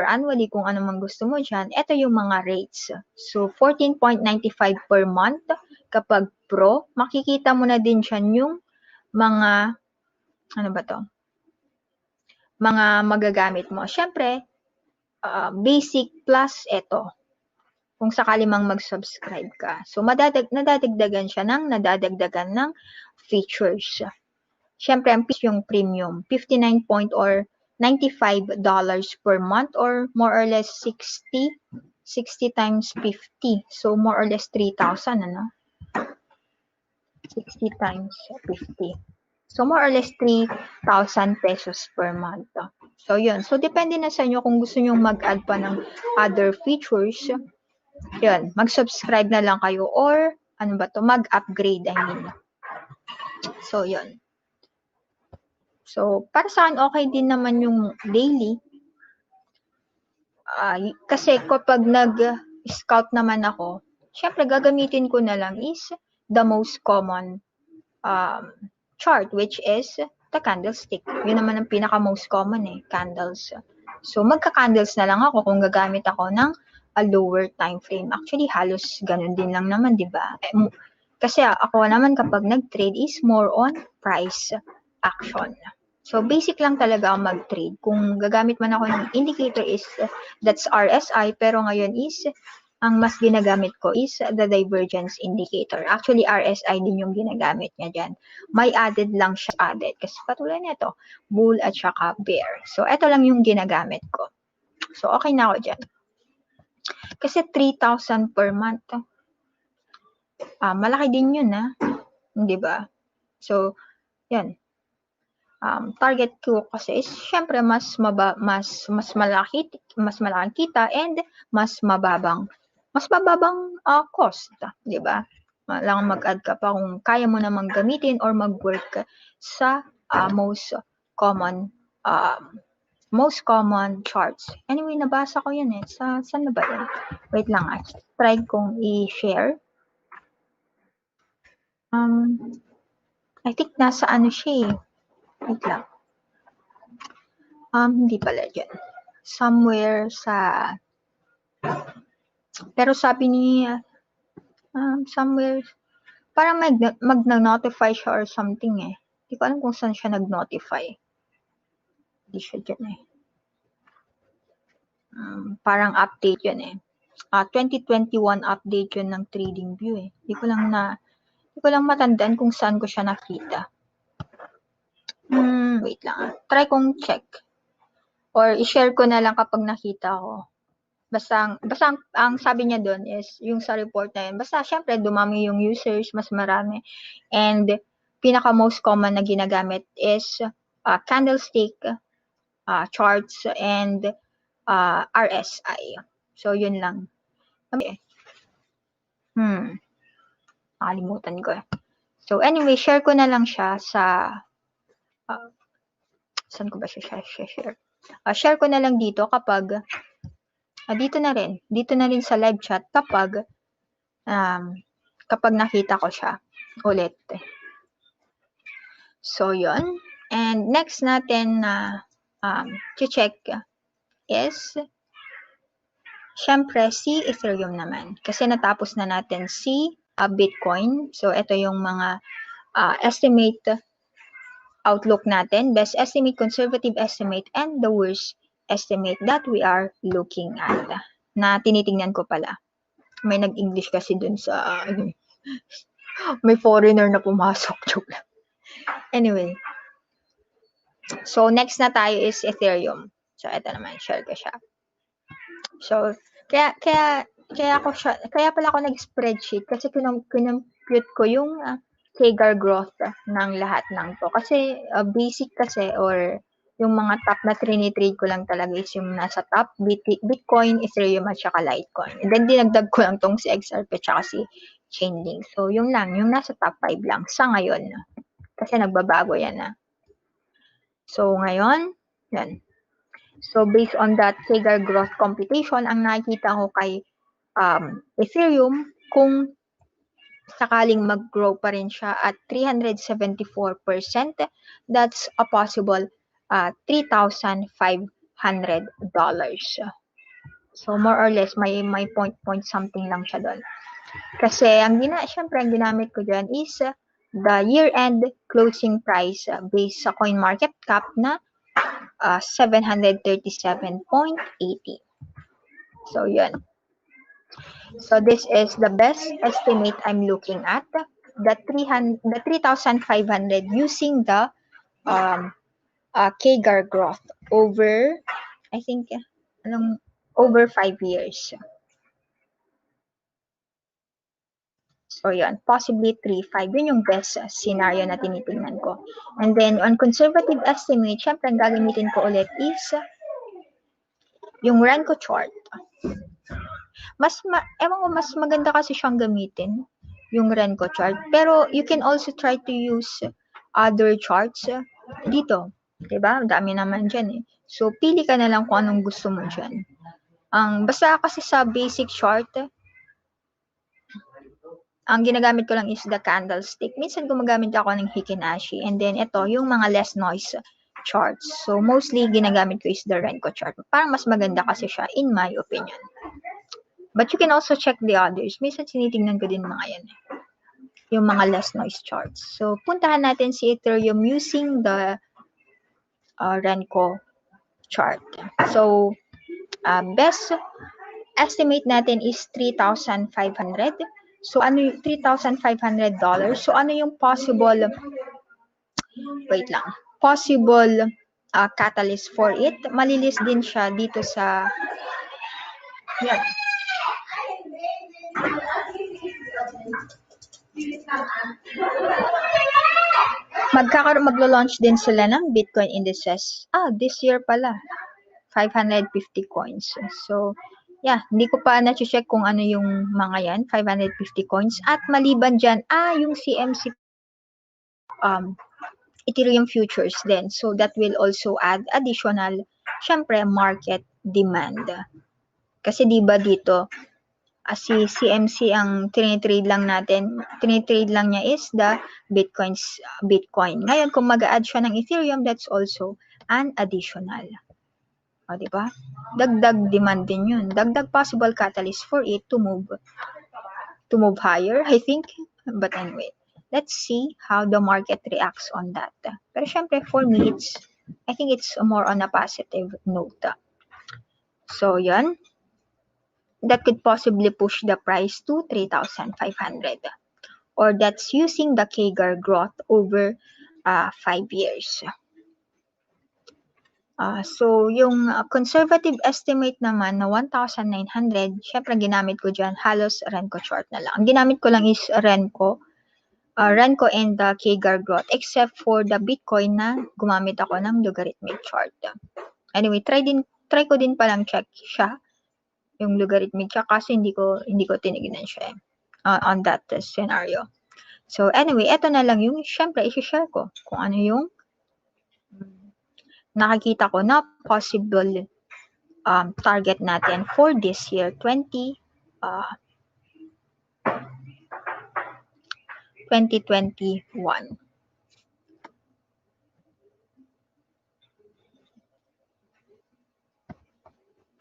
annually kung ano man gusto mo dyan, ito yung mga rates. So, 14.95 per month. Kapag pro, makikita mo na din dyan yung mga, mga magagamit mo. Siyempre, basic plus ito. Kung sakali mang mag-subscribe ka. So, nadadagdagan ng features. Siyempre, yung premium, 59 or $95 per month or more or less 60 times 50. So, more or less 3,000, 60 times 50. So, more or less 3,000 pesos per month. So, yun. So, depende na sa inyo kung gusto nyo mag-add pa ng other features. Yun. Mag-subscribe na lang kayo or mag-upgrade, I mean. So, yun. So, para saan okay din naman yung daily. Kasi kapag nag-scout naman ako, syempre gagamitin ko na lang is the most common chart, which is the candlestick. Yun naman ang pinaka-most common candles. So, magka-candles na lang ako kung gagamit ako ng a lower time frame. Actually, halos ganun din lang naman, di ba? Kasi ako naman kapag nag-trade is more on price action. So, basic lang talaga ako mag-trade. Kung gagamit man ako ng indicator is, that's RSI, pero ngayon is, ang mas ginagamit ko is the divergence indicator. Actually, RSI din yung ginagamit niya dyan. May added lang siya added. Kasi katulad nito, bull at saka bear. So, ito lang yung ginagamit ko. So, okay na ako dyan. Kasi 3,000 per month. Malaki din yun, Di ba? So, yan. Target ko kasi is syempre mas malaki, mas malaking kita and mas mababang cost, 'di ba? Lang mag-add ka pa kung kaya mo namang gamitin or mag-work sa most common charts. Anyway, nabasa ko 'yan saan na ba 'yan? Wait lang, try kong i-share. I think nasa ano siya Wait lang. Hindi pala dyan. Somewhere sa... Pero sabi niya, somewhere... Parang mag-notify siya or something Hindi ko alam kung saan siya nag-notify. Hindi siya dyan Parang update yun 2021 update yun ng TradingView Hindi ko lang matandaan kung saan ko siya nakita. Wait lang. Try kong check. Or i-share ko na lang kapag nakita ko. Basta ang sabi niya doon is yung sa report na yun. Basta syempre dumami yung users, mas marami. And pinaka most common na ginagamit is candlestick, charts, and RSI. So yun lang. Okay. Nakalimutan ko So anyway, share ko na lang siya sa saan ko ba siya share? Share ko na lang dito kapag dito na rin sa live chat kapag nakita ko siya ulit. So, yun. And next natin na check is syempre si Ethereum naman. Kasi natapos na natin si Bitcoin. So, ito yung mga estimate outlook natin. Best estimate, conservative estimate, and the worst estimate that we are looking at. Na tinitingnan ko pala. May nag-English kasi dun sa may foreigner na pumasok. Joke lang. Anyway. So, next na tayo is Ethereum. So, ito naman. Share ko siya. So, kaya pala ako nag-spreadsheet kasi compute ko yung CAGR growth ng lahat ng to. Kasi basic kasi or yung mga top na trade ko lang talaga is yung nasa top, Bitcoin, Ethereum, at saka Litecoin. And then, dinagdag ko lang tong si XRP at saka si Chainlink. So, yung nasa top 5 lang sa ngayon. Kasi nagbabago yan So, ngayon, yan. So, based on that CAGR growth computation, ang nakikita ko kay Ethereum, kung sakaling mag-grow pa rin siya at 374%, that's a possible $3,500. So, more or less, may point something lang siya doon. Kasi, syempre, ang ginamit ko dyan is the year-end closing price based sa CoinMarketCap na 737.80. So, yun. So, this is the best estimate I'm looking at. The 3,500 using the CAGR growth over, I think, over 5 years. So, yun. Possibly 3.5. Yun yung best scenario na tinitingnan ko. And then, on conservative estimate, syempre, ang gagamitin ko ulit is yung Renko chart. Ewan ko, mas maganda kasi siyang gamitin. yung Renko chart. Pero you can also try to use other charts dito. Diba? Dami naman dyan eh. So, pili ka na lang kung anong gusto mo dyan. Basta kasi sa basic chart, ang ginagamit ko lang is the candlestick. Minsan gumagamit ako ng Hikinashi. And then ito, yung mga less noise charts. So, mostly ginagamit ko is the Renko chart. Parang mas maganda kasi siya, in my opinion. But you can also check the others. Minsan sinitingnan ko din mga yan. Yung mga less noise charts. So, puntahan natin si Ethereum using the Renko chart. So, best estimate natin is 3,500. So, ano yung $3,500? So, ano yung possible, wait lang, possible catalyst for it? Malilist din siya dito sa, yan. Maglo-launch din sila ng Bitcoin indices. This year pala. 550 coins. So, yeah, hindi ko pa na-check kung ano yung mga yan, 550 coins. At maliban dyan, yung CMC Ethereum futures din. So, that will also add additional, syempre, market demand. Kasi diba dito, si CMC ang trade lang niya is the Bitcoin. Ngayon, kung mag-add siya ng Ethereum, that's also an additional. O, diba? Dagdag demand din yun. Dagdag possible catalyst for it to move higher, I think. But anyway, let's see how the market reacts on that. Pero syempre, for me, I think it's more on a positive note. So, yan. That could possibly push the price to 3,500. Or that's using the CAGR growth over 5 years. So, yung conservative estimate naman na 1,900, syempre ginamit ko dyan, halos Renko chart na lang. Ang ginamit ko lang is Renko and the CAGR growth, except for the Bitcoin na gumamit ako ng logarithmic chart. Anyway, try ko din palang check siya, yung logarithmic chart, kasi hindi ko tinignan siya on that scenario. So, anyway, eto na lang yung, syempre, isi-share ko kung ano yung nakikita ko na possible target natin for this year, 2021.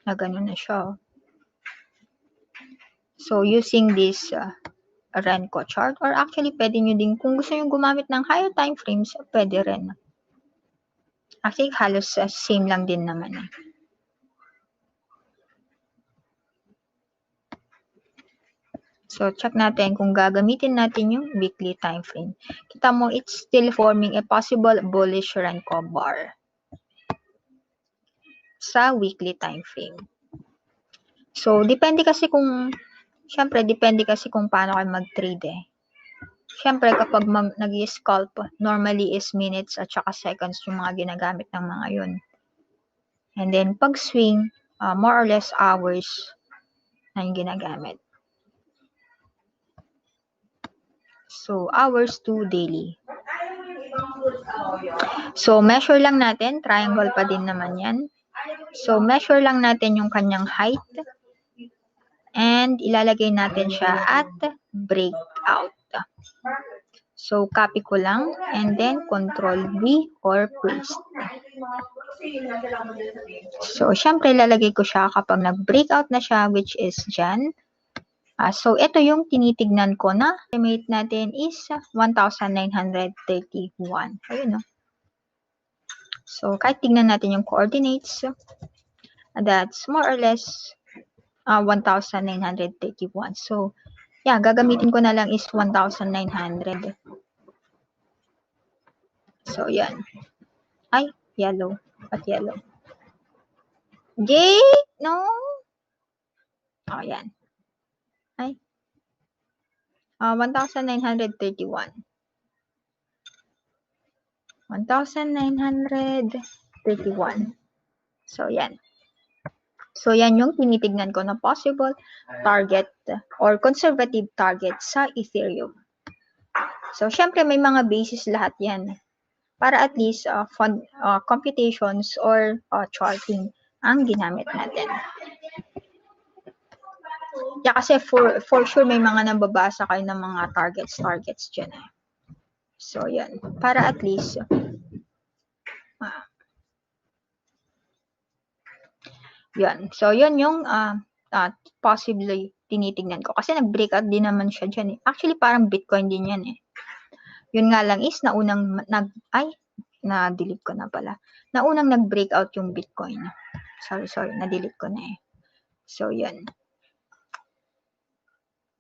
Na ganun na siya. So, using this Renko chart, or actually, pwede nyo din, kung gusto nyo gumamit ng higher time frames, pwede rin. Actually, halos same lang din naman. So, check natin kung gagamitin natin yung weekly time frame. Kita mo, it's still forming a possible bullish Renko bar sa weekly time frame. So, depende kasi kung paano kayo mag-trade eh. Siyempre, kapag nag-scalp, normally is minutes at saka seconds yung mga ginagamit ng mga yun. And then, pag swing, more or less hours na yung ginagamit. So, hours to daily. So, measure lang natin. Triangle pa din naman yan. So, measure lang natin yung kanyang height. And ilalagay natin siya at breakout. So, copy ko lang and then Control-V or paste. So, syempre, lalagay ko siya kapag nag-breakout na siya, which is dyan. So, ito yung tinitignan ko na estimate natin is 1,931. Ayun, no? So, kahit tignan natin yung coordinates, that's more or less 1,931. So, yeah, gagamitin ko na lang is 1,900. So, yan. Ay, yellow. Ba't yellow? Jake! No! Oh, yan. Ay. 1,931. 1,931. So, yan. So, yan yung tinitignan ko na possible target or conservative target sa Ethereum. So, syempre may mga basis lahat yan para at least computations or charting ang ginamit natin. Yeah, kasi for sure may mga nababasa kayo ng mga targets dyan eh. So, yan. Para at least yan. So, yun yung possibly tinitingnan ko. Kasi nag-breakout din naman siya dyan eh. Actually, parang Bitcoin din yan eh. Yun nga lang is, na-delete ko na pala. Naunang nag-breakout yung Bitcoin. Sorry, na-delete ko na eh. So, yun.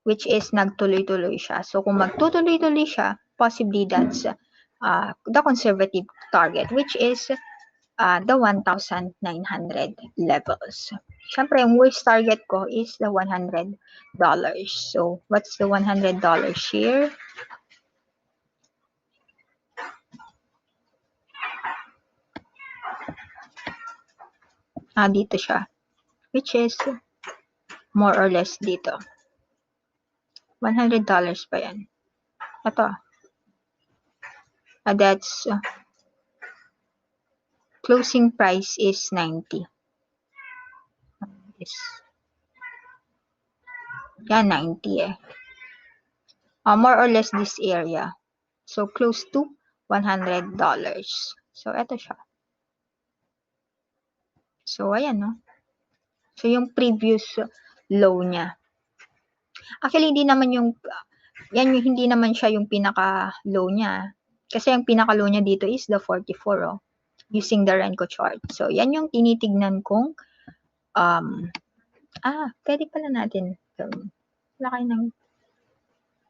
Which is, nagtuloy-tuloy siya. So, kung magtutuloy-tuloy siya, possibly that's the conservative target, which is the 1,900 levels. Siyempre, yung worst target ko is the $100. So, what's the $100 here? Dito siya. Which is more or less dito. $100 pa yan. Ito. That's closing price is 90. Yes. Yan, 90 eh. More or less this area. So, close to $100. So, ito siya. So, ayan, no? So, yung previous low niya. Actually, hindi naman hindi naman siya yung pinaka-low niya. Kasi yung pinaka-low niya dito is the 44, using the Renko chart. So, yan yung tinitignan kong, pwede pala natin, wala kayo ng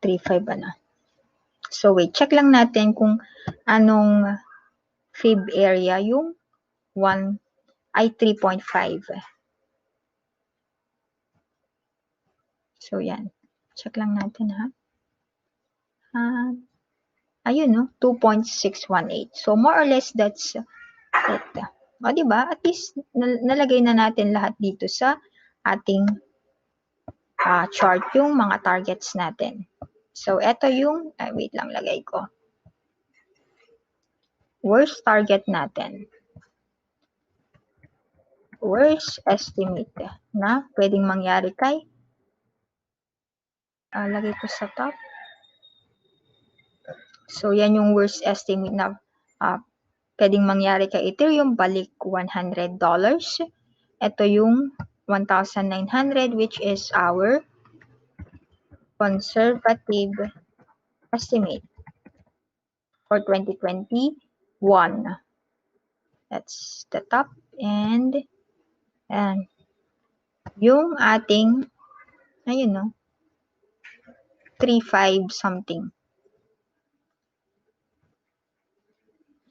3.5, So, wait, check lang natin kung anong fib area yung 3.5. So, yan. Check lang natin, ha? Ayun, no? 2.618. So, more or less, that's it. O, diba? At least, nalagay na natin lahat dito sa ating chart yung mga targets natin. So, eto yung, wait lang, lagay ko. Worst target natin. Worst estimate na pwedeng mangyari kay, lagay ko sa top. So, yan yung worst estimate na pwedeng mangyari kay Ethereum, balik $100. Ito yung 1,900, which is our conservative estimate for 2021. That's the top. And yung ating, ayun, no? 3.5 something.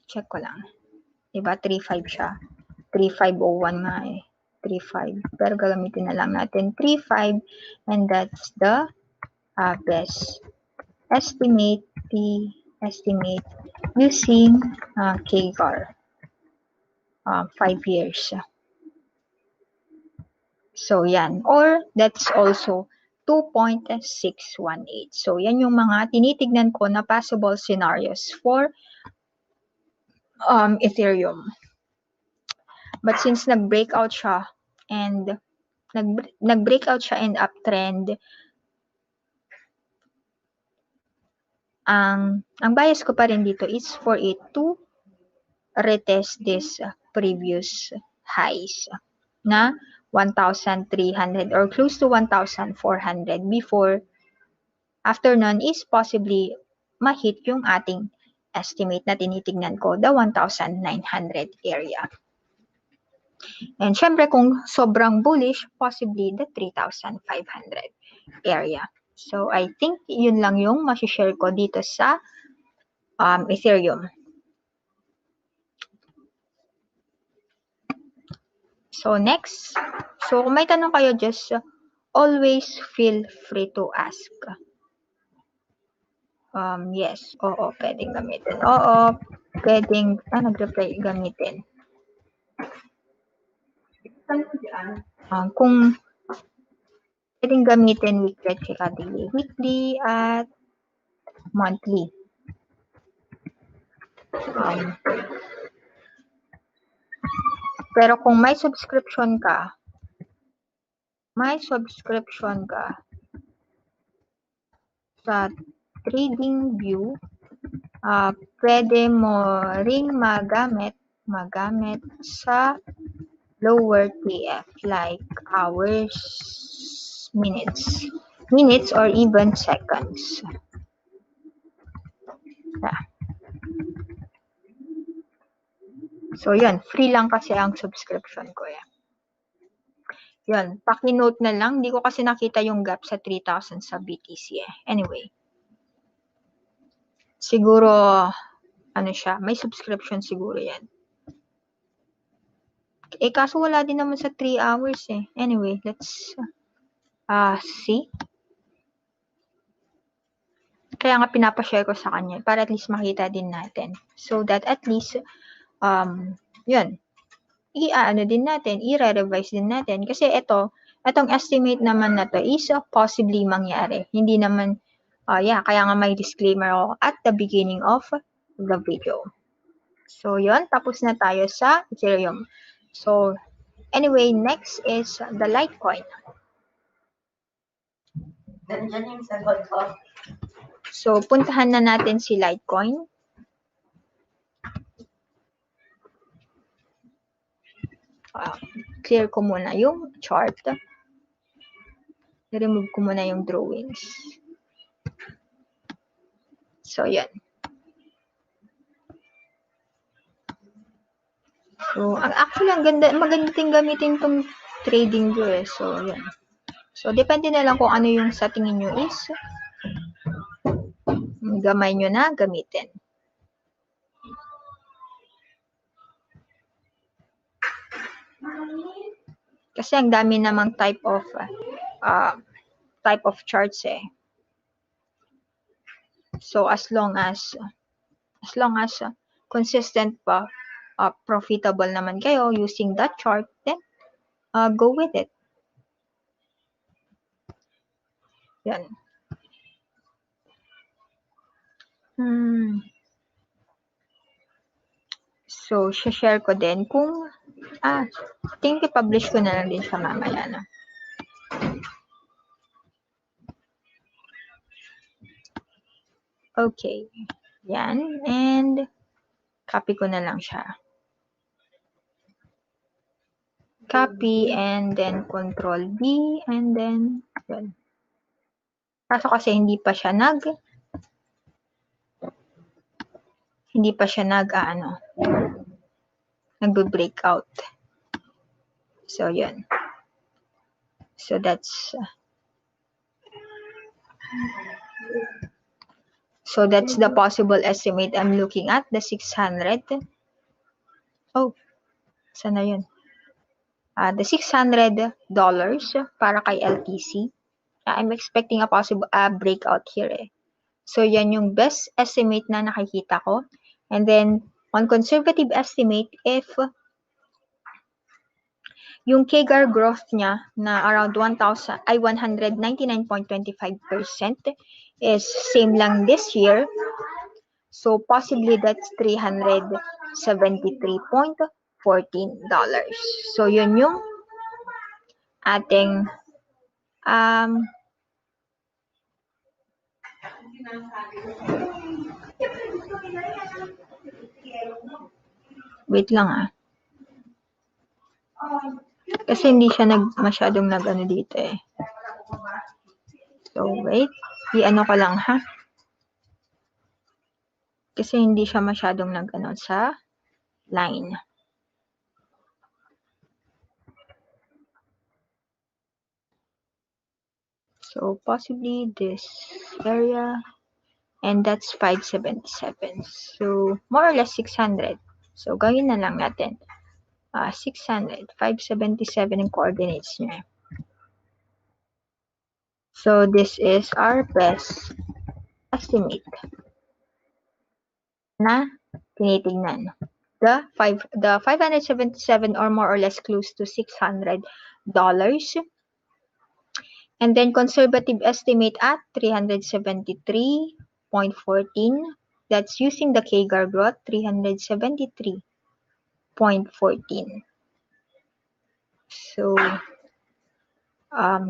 Check ko lang. Diba? 3.5 siya. 3.501 nga eh. 3.5. Pero gagamitin na lang natin 3.5. And that's the best estimate. Estimate using KGAR. 5 years. So, yan. Or, that's also 2.618. So, yan yung mga tinitignan ko na possible scenarios for Ethereum. But since nag-breakout siya and nag-breakout siya and uptrend, ang bias ko pa rin dito is for it to retest this previous highs na 1,300 or close to 1,400 before after nun is possibly ma-hit yung ating estimate na tinitignan ko, the 1,900 area. And syempre kung sobrang bullish, possibly the 3,500 area. So I think yun lang yung masishare ko dito sa Ethereum. So next, so kung may tanong kayo, just always feel free to ask. Yes, oo, pwedeng gamitin. Oo, pwedeng, nag-reply gamitin. Kung pwedeng gamitin weekly at saka daily. Weekly at monthly. Pero kung may subscription ka sa TradingView, pwede mo ring magamit sa lower TF like hours, minutes or even seconds. So yun, free lang kasi ang subscription ko yan. Yun, paki-note na lang, hindi ko kasi nakita yung gap sa 3,000 sa BTC eh. Anyway, siguro ano siya, may subscription siguro yan. Kaso wala din naman sa 3 hours eh. Anyway, let's see. Kaya nga pinapashare ko sa kanya para at least makita din natin. So that at least, yun, i-ano din natin, i-revise din natin. Kasi itong estimate naman na to is possibly mangyari. Hindi naman, kaya nga may disclaimer ako at the beginning of the video. So, yun, tapos na tayo sa Ethereum. So, anyway, next is the Litecoin. So, puntahan na natin si Litecoin. Clear ko muna yung chart. I-remove ko muna yung drawings. So, yan. So, actually, maganda din gamitin itong TradingView eh. So, yan. So, depende na lang kung ano yung sa tingin nyo is gamay nyo na gamitin. Kasi ang dami namang type of charts eh. So as long as consistent pa, profitable naman kayo using that chart, then go with it. Yan. So share ko din kung think i-publish ko na lang din siya mamaya na. Okay. Yan. And copy ko na lang siya. Copy and then Control V and then yun. Kaso kasi hindi pa siya nagbe-breakout. So yun. So that's the possible estimate I'm looking at, the 600. Oh, sana yun. The $600 para kay LTC. I'm expecting a possible breakout here eh. So yan yung best estimate na nakikita ko. And then on conservative estimate, if yung CAGR growth niya na around 199.25% is same lang this year. So possibly that's $373.14. So yun yung ating wait lang kasi hindi siya masyadong nag-ano dito eh. So wait, i-ano ko lang ha. Kasi hindi siya masyadong nag-ano sa line. So possibly this area, and that's 577. So more or less 600. So gawin na lang natin 600, 577 yung coordinates niya. So this is our best estimate na tinitingnan. the 577 or more or less close to $600. And then conservative estimate at 373.14. That's using the CAGR growth, 373.14. So,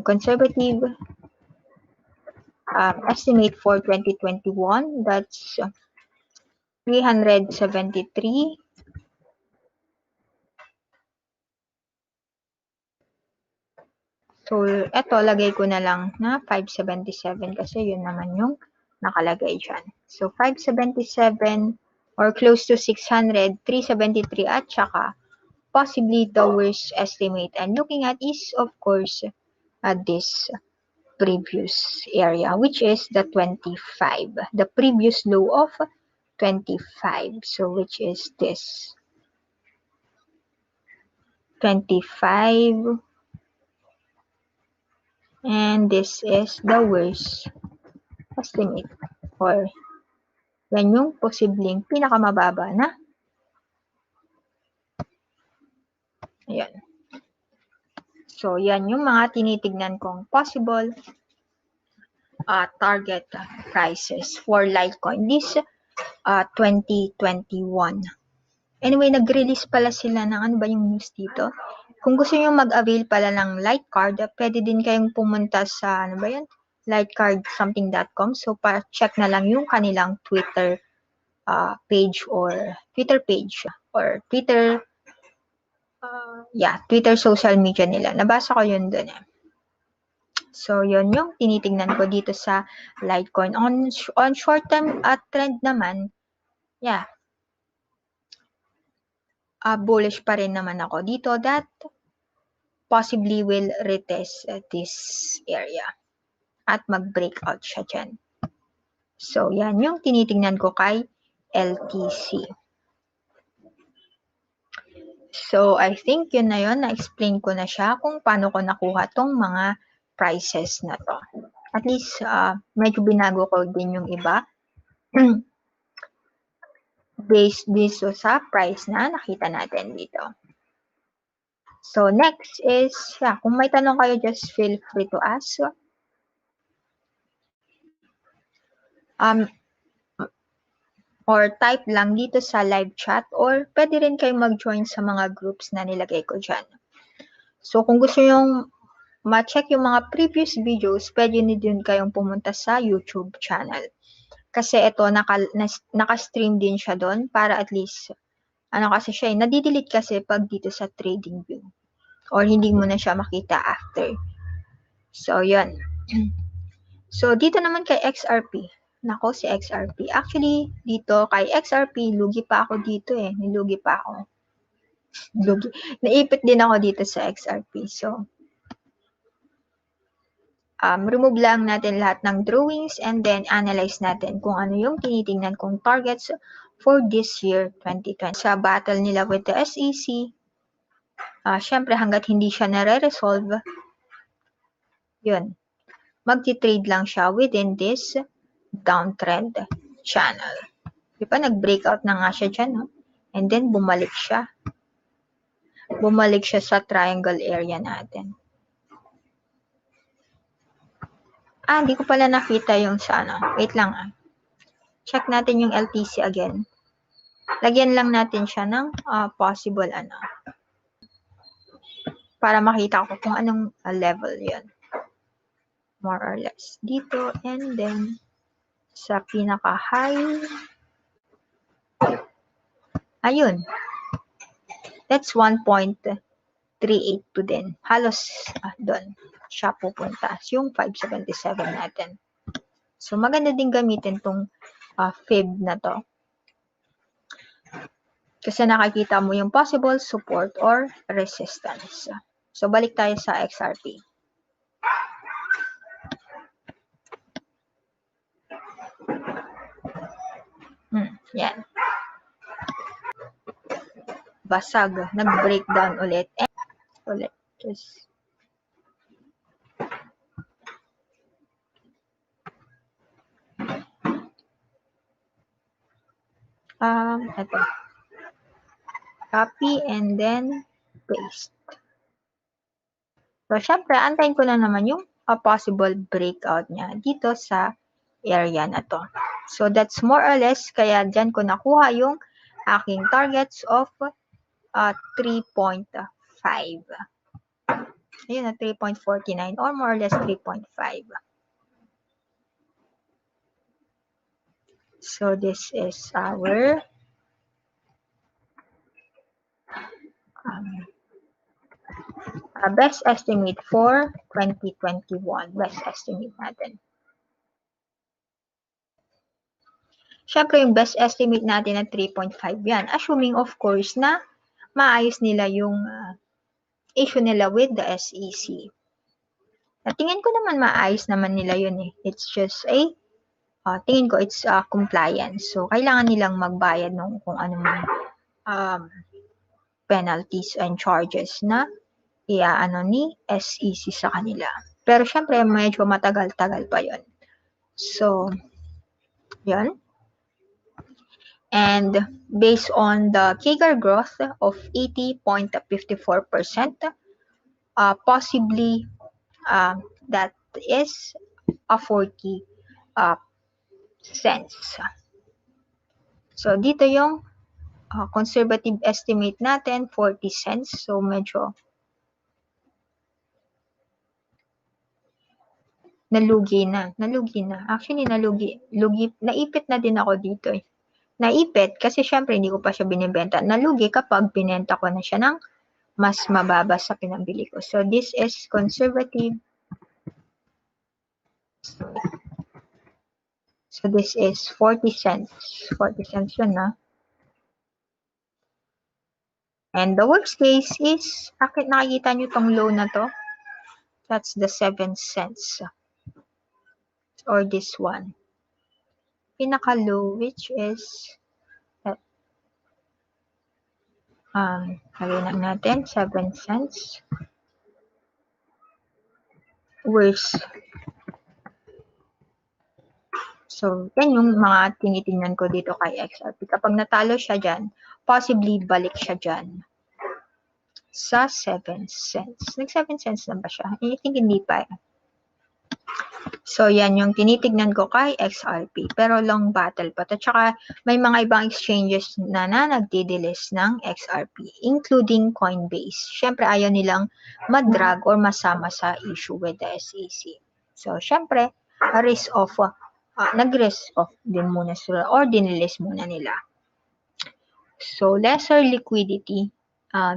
conservative estimate for 2021, that's 373. So, eto, lagay ko na lang na 577 kasi yun naman yung nakalagay dyan. So, 577 or close to 600, 373 at saka possibly the worst estimate I'm looking at is, of course, this previous area, which is the 25, the previous low of 25. So, which is this 25, and this is the worst estimate or yan yung posibleng pinakamababa na. Ayan. So, yan yung mga tinitignan kong possible target prices for Litecoin this 2021. Anyway, nag-release pala sila ng ano ba yung news dito? Kung gusto nyo mag-avail pala ng Lite card, pwede din kayong pumunta sa ano ba yan? litecard.something.com. So, pa-check na lang yung kanilang Twitter page or Twitter Twitter social media nila. Nabasa ko yun dun eh. So, yun yung tinitingnan ko dito sa Litecoin. On short term trend naman, bullish pa rin naman ako dito that possibly will retest this area at mag-breakout siya dyan. So, yan yung tinitingnan ko kay LTC. So, I think yun na yun. Na-explain ko na siya kung paano ko nakuha tong mga prices na to. At least, medyo binago ko din yung iba. Based dito sa price na nakita natin dito. So, next is, kung may tanong kayo, just feel free to ask. Or type lang dito sa live chat or pwede rin kayong mag-join sa mga groups na nilagay ko dyan. So, kung gusto nyong ma-check yung mga previous videos, pwede nyo din kayong pumunta sa YouTube channel. Kasi ito, naka-stream din siya doon para at least, kasi siya, nadidelete kasi pag dito sa trading view. Or hindi mo na siya makita after. So, yun. So, dito naman kay XRP. Nako, si XRP. Actually, dito kay XRP, lugi pa ako dito eh. Nilugi pa ako. Lugi. Naipit din ako dito sa XRP. So, remove lang natin lahat ng drawings and then analyze natin kung ano yung tinitingnan kong targets for this year, 2020. Sa battle nila with the SEC, syempre hanggat hindi siya nare-resolve, yun, magti-trade lang siya within this downtrend channel. Di ba, nag-breakout na nga siya dyan, no? And then, bumalik siya. Bumalik siya sa triangle area natin. Hindi ko pala nakita yung sa ano. Wait lang Check natin yung LTC again. Lagyan lang natin siya ng possible para makita ko kung anong level yun. More or less. Dito, and then, sa pinaka-high, ayun. That's 1.38 to din. Halos doon siya pupunta. Yung 577 natin. So, maganda din gamitin tong fib na to. Kasi nakikita mo yung possible support or resistance. So, balik tayo sa XRP. Yan. Basag. Nag-breakdown ulit. Just ito. Copy and then paste. So, syempre, antayin ko na naman yung possible breakout niya dito sa area na to. So, that's more or less, kaya dyan ko nakuha yung aking targets of 3.5. Ayun na, 3.49 or more or less 3.5. So, this is our best estimate for 2021. Best estimate natin. Syempre, yung best estimate natin na 3.5 yan. Assuming, of course, na maayos nila yung issue nila with the SEC. Tingin ko naman maayos naman nila yun eh. It's just tingin ko it's compliance. So, kailangan nilang magbayad ng kung anong penalties and charges na ni SEC sa kanila. Pero syempre, medyo matagal-tagal pa yun. So, yun. And based on the CAGR growth of 80.54%, possibly that is a 40 cents. So, dito yung conservative estimate natin, 40 cents. So, medyo nalugi na. Actually, naipit na din ako dito eh. Naipit kasi syempre hindi ko pa siya binibenta. Nalugi kapag binenta ko na siya ng mas mababa sa pinambili ko. So, this is conservative. So, this is 40 cents. 40 cents yun na. And the worst case is, nakikita nyo tong low na to? That's the 7 cents. Or this one. Pinaka-low, which is, lagay natin, 7 cents. Worst. So, yan yung mga tinitingnan ko dito kay XRP. Kapag natalo siya dyan, possibly balik siya dyan sa 7 cents. Nag-7 cents na ba siya? I think hindi pa. So, yan yung tinitignan ko kay XRP. Pero long battle pa to. Tsaka, may mga ibang exchanges na nagdi-delist ng XRP, including Coinbase. Syempre, ayaw nilang madrag or masama sa issue with the SEC. So, syempre, nag-risk off din muna sila or dinilist muna nila. So, lesser liquidity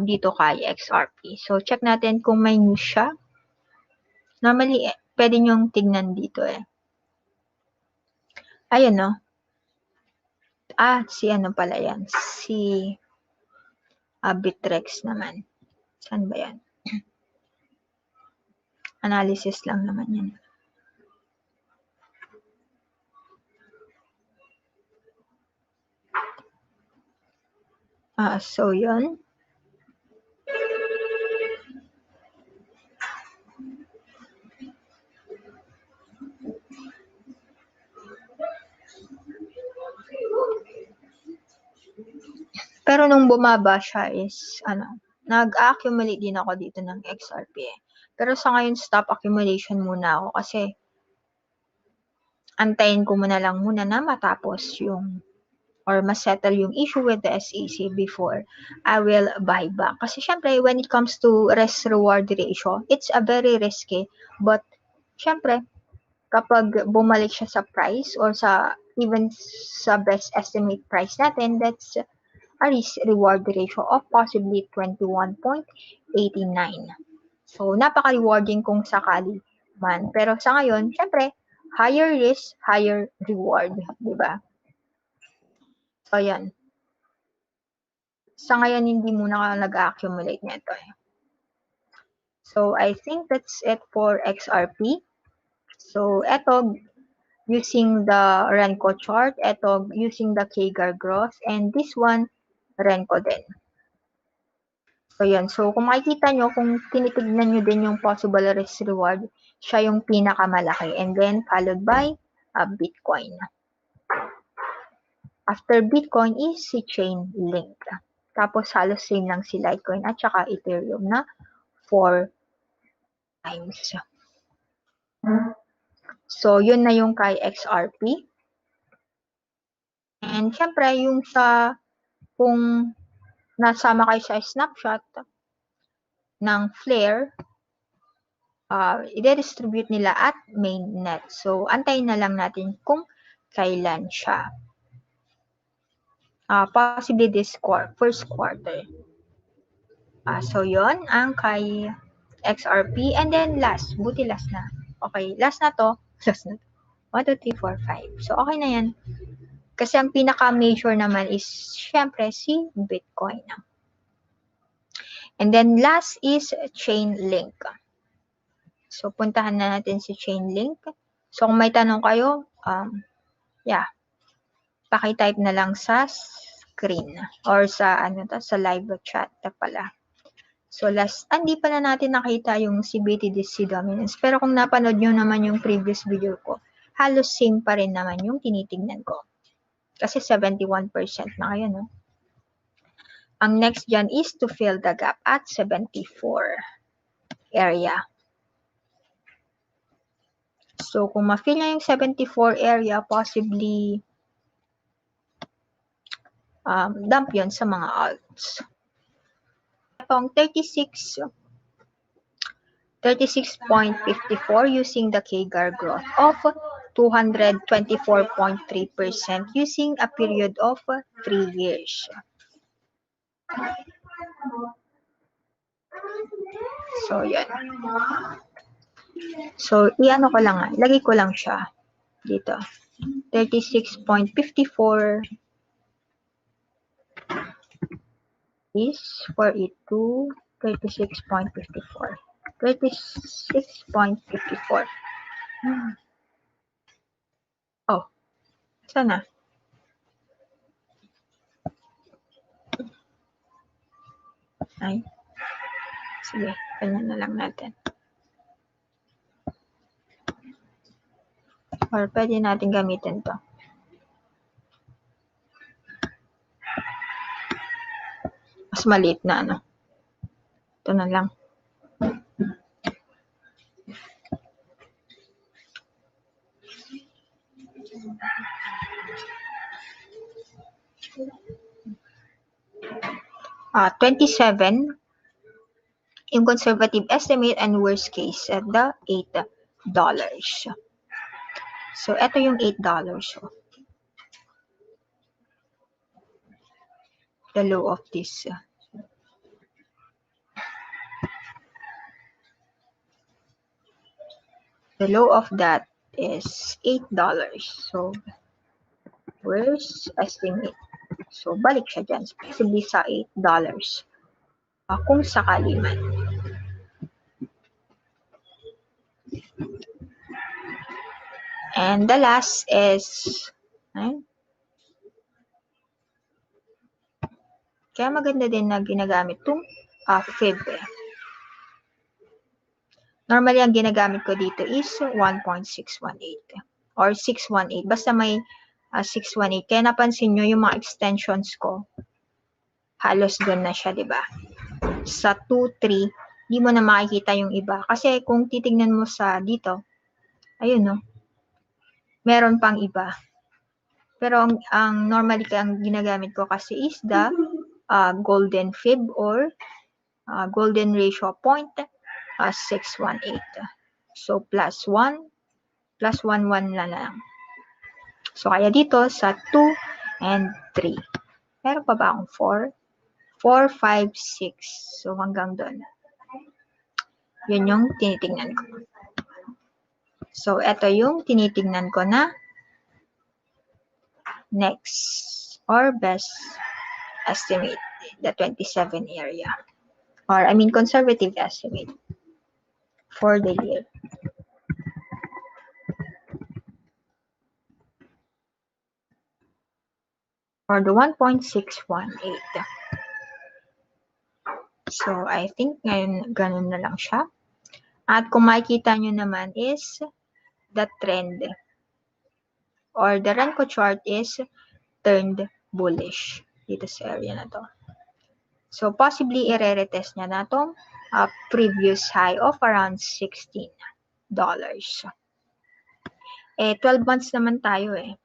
dito kay XRP. So, check natin kung may news siya. Normally, pwede nyong tignan dito eh. Ayun no. Si ano pala yan? Si Bitrex naman. Saan ba yan? Analysis lang naman yan. So yun. Pero nung bumaba siya is, nag-accumulate din ako dito ng XRP eh. Pero sa ngayon, stop accumulation muna ako kasi antayin ko muna na matapos yung or masettle yung issue with the SEC before I will buy back. Kasi syempre, when it comes to risk-reward ratio, it's a very risky. But syempre, kapag bumalik siya sa price or even sa best estimate price natin, that's a risk-reward ratio of possibly 21.89. So, napaka-rewarding kung sakali man. Pero sa ngayon, syempre, higher risk, higher reward. Diba? So, yan. Sa ngayon, hindi muna nag-accumulate nito eh. So, I think that's it for XRP. So, eto, using the Renko chart, eto, using the CAGR growth, and this one, Renko din. So, yan. So, kung makikita nyo, kung tinitignan nyo din yung possible risk-reward, siya yung pinakamalaki. And then, followed by Bitcoin. After Bitcoin is si Chainlink. Tapos halos same lang si Litecoin at saka Ethereum na 4 times. So, yun na yung kay XRP. And syempre, yung kung nasama kayo sa snapshot ng Flare, i-distribute nila at mainnet. So, antayin na lang natin kung kailan siya. Possibly this first quarter. So, yon ang kay XRP. And then last, buti last na. Okay, last na to. 1, 2, 3, 4, 5. So, okay na yan. Kasi ang pinaka-major naman is, syempre, si Bitcoin. And then last is Chainlink. So, puntahan na natin si Chainlink. So, kung may tanong kayo, paki-type na lang sa screen or sa sa live chat pala. So last, hindi pa na natin nakita yung si BTC dominance. Pero kung napanood nyo naman yung previous video ko, halos same pa rin naman yung tinitingnan ko. Kasi 71% na ngayon, no? Ang next dyan is to fill the gap at 74 area. So kung ma-fill na yung 74 area, possibly dump yun sa mga alts. Itong 36.54 using the CAGR growth of 224.3% using a period of 3 years. So, yan. So, i-ano ko lang, lagay ko lang siya dito. 36.54 is 482, 36.54. 36.54. Oh, sana. Ay. Sige, ganyan na lang natin. Or pwede natin gamitin to. Mas maliit na ano. Ito na lang. Ah, 27 yung conservative estimate and worst case at the $8. So, ito yung $8. So, the low of this. The low of that is $8. So, worst estimate. So, balik siya dyan. Possibly sa $8. Kung sakali man. And the last is, kaya maganda din na ginagamit itong fib. Normally, ang ginagamit ko dito is 1.618 or 618. Basta may 618. Kaya napansin nyo yung mga extensions ko, halos doon na siya, di ba? Sa 2.3, di mo na makikita yung iba. Kasi kung titignan mo sa dito, ayun, no? Meron pang iba. Pero ang normally ang ginagamit ko kasi is the golden fib or golden ratio point 618. So plus 1 na lang. So kaya dito sa 2 and 3. Meron pa ba akong 4, 5, 6. So hanggang doon. Yun yung tinitingnan ko. So ito yung tinitingnan ko na next or best estimate, the 27 area. Or I mean conservative estimate for the year. Or the 1.618. So I think ngayon ganun na lang siya. At kung makikita nyo naman is the trend or the Renko chart is turned bullish dito sa area na to. So, possibly, i-retest niya na itong previous high of around $16. Eh, 12 months naman tayo eh.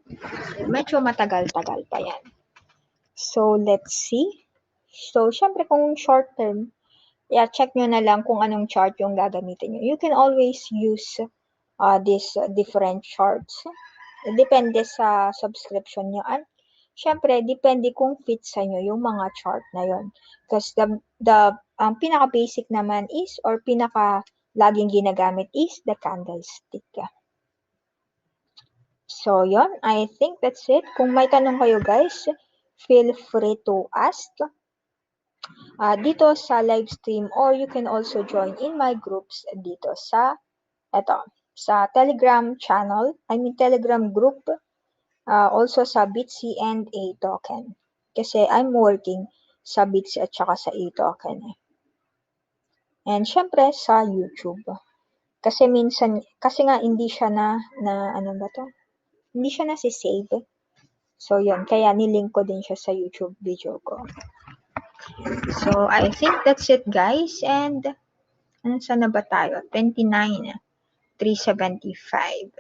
Medyo matagal-tagal pa yan. So, let's see. So, syempre kung short term, check nyo na lang kung anong chart yung gagamitin nyo. You can always use these different charts. Depende sa subscription nyo. At syempre, depende kung fit sa nyo yung mga chart na yon. Because ang pinaka-basic naman is, or pinaka-laging ginagamit is the candlestick. So, yon. I think that's it. Kung may tanong kayo guys, feel free to ask dito sa live stream, or you can also join in my groups dito sa Telegram channel, Telegram group, also sa Bitsy and A token. Kasi I'm working sa Bitsy at saka sa A token. And syempre sa YouTube. Kasi nga hindi siya hindi siya save. So yun, kaya nilink ko din siya sa YouTube video ko. So I think that's it guys, and saan na ba tayo? 29,375.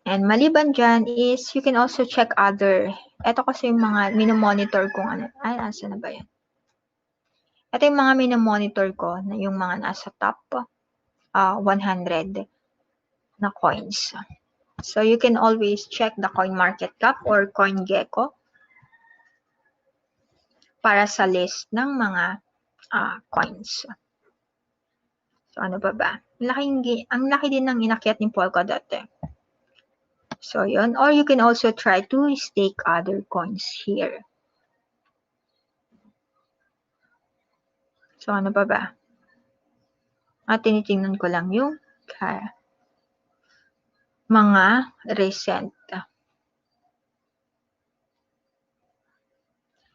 And maliban dyan is, you can also check other. Ito kasi yung mga minomonitor kong asa na ba yan? Ito yung mga minomonitor ko, na yung mga nasa top 100 na coins. So you can always check the CoinMarketCap or CoinGecko para sa list ng mga coins. So ano ba? Ang laki din ng inakyat ni Polkadot eh. So yun. Or you can also try to stake other coins here. So ano ba? Tinitingnan ko lang yung mga recent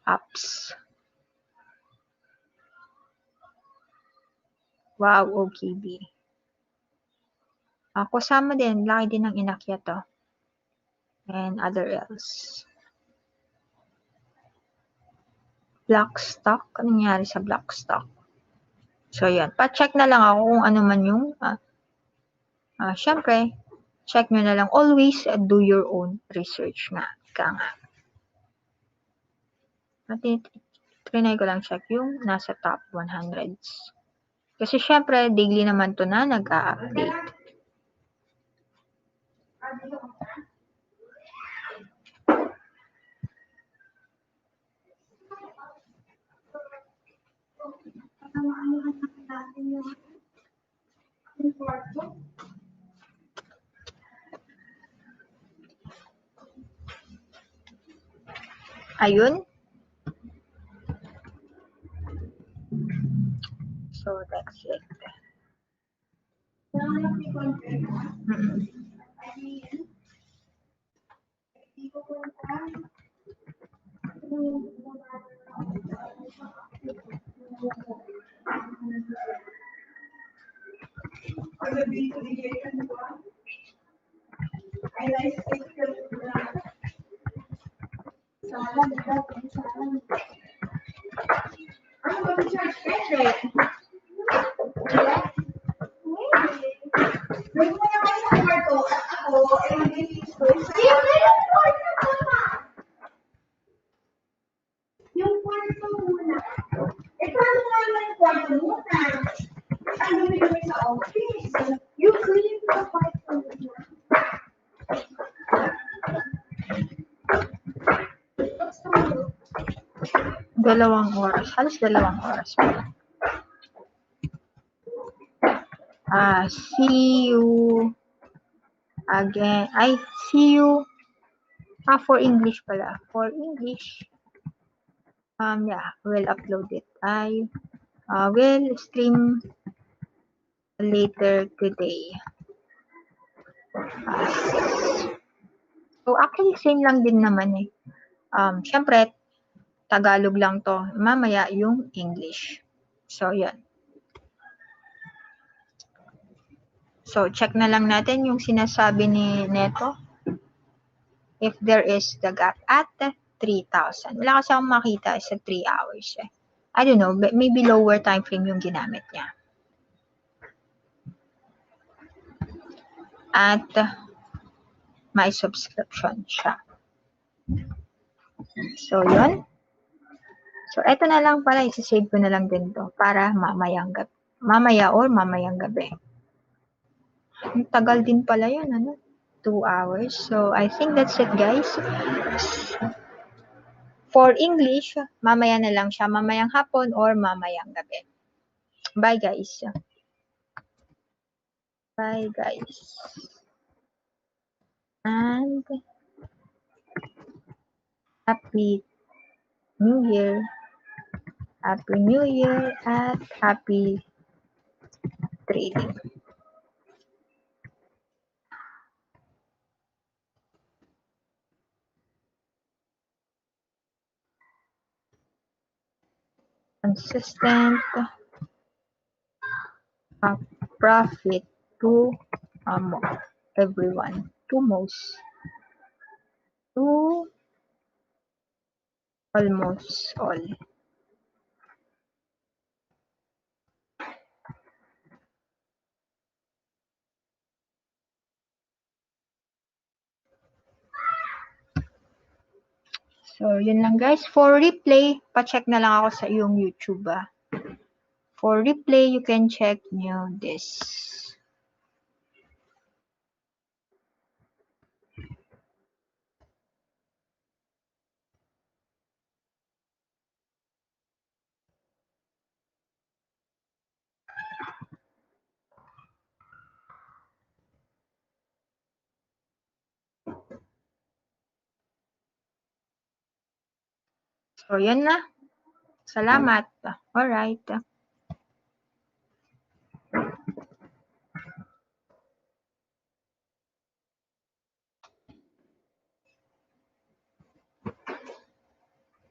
apps. Wow, OKB. Kasama din, laki din ng inakyat to. And other else. Blockstock. Anong nangyari sa Blockstock? So, yan. Pa-check na lang ako kung ano man yung syempre, check nyo na lang. Always do your own research nga. Trinay ko lang check yung nasa top 100s. Kasi syempre, daily naman to na nag-a-update. Ayun. So, that's it. Halos 2 oras pa. See you again. See you. For English pala. For English. We'll upload it. I will stream later today. So, actually, same lang din naman eh. Syempre, Tagalog lang to. Mamaya yung English. So, yan. So, check na lang natin yung sinasabi ni Neto. If there is the gap at 3,000. Wala kasi akong makita sa 3 hours eh. I don't know, maybe lower time frame yung ginamit niya. At may subscription siya. So, yun. So, eto na lang pala, isi-save ko na lang din to para mamaya or mamayang gabi. Ang tagal din pala yun, 2 hours. So, I think that's it, guys. For English, mamaya na lang siya, mamayang hapon or mamayang gabi. Bye, guys. Bye, guys. And Happy New Year. Happy New Year at happy trading. Consistent profit to everyone, to almost all. So, yun lang guys. For replay, pa-check na lang ako sa iyong YouTube. For replay, you can check nyo this. So, yun na. Salamat. Alright.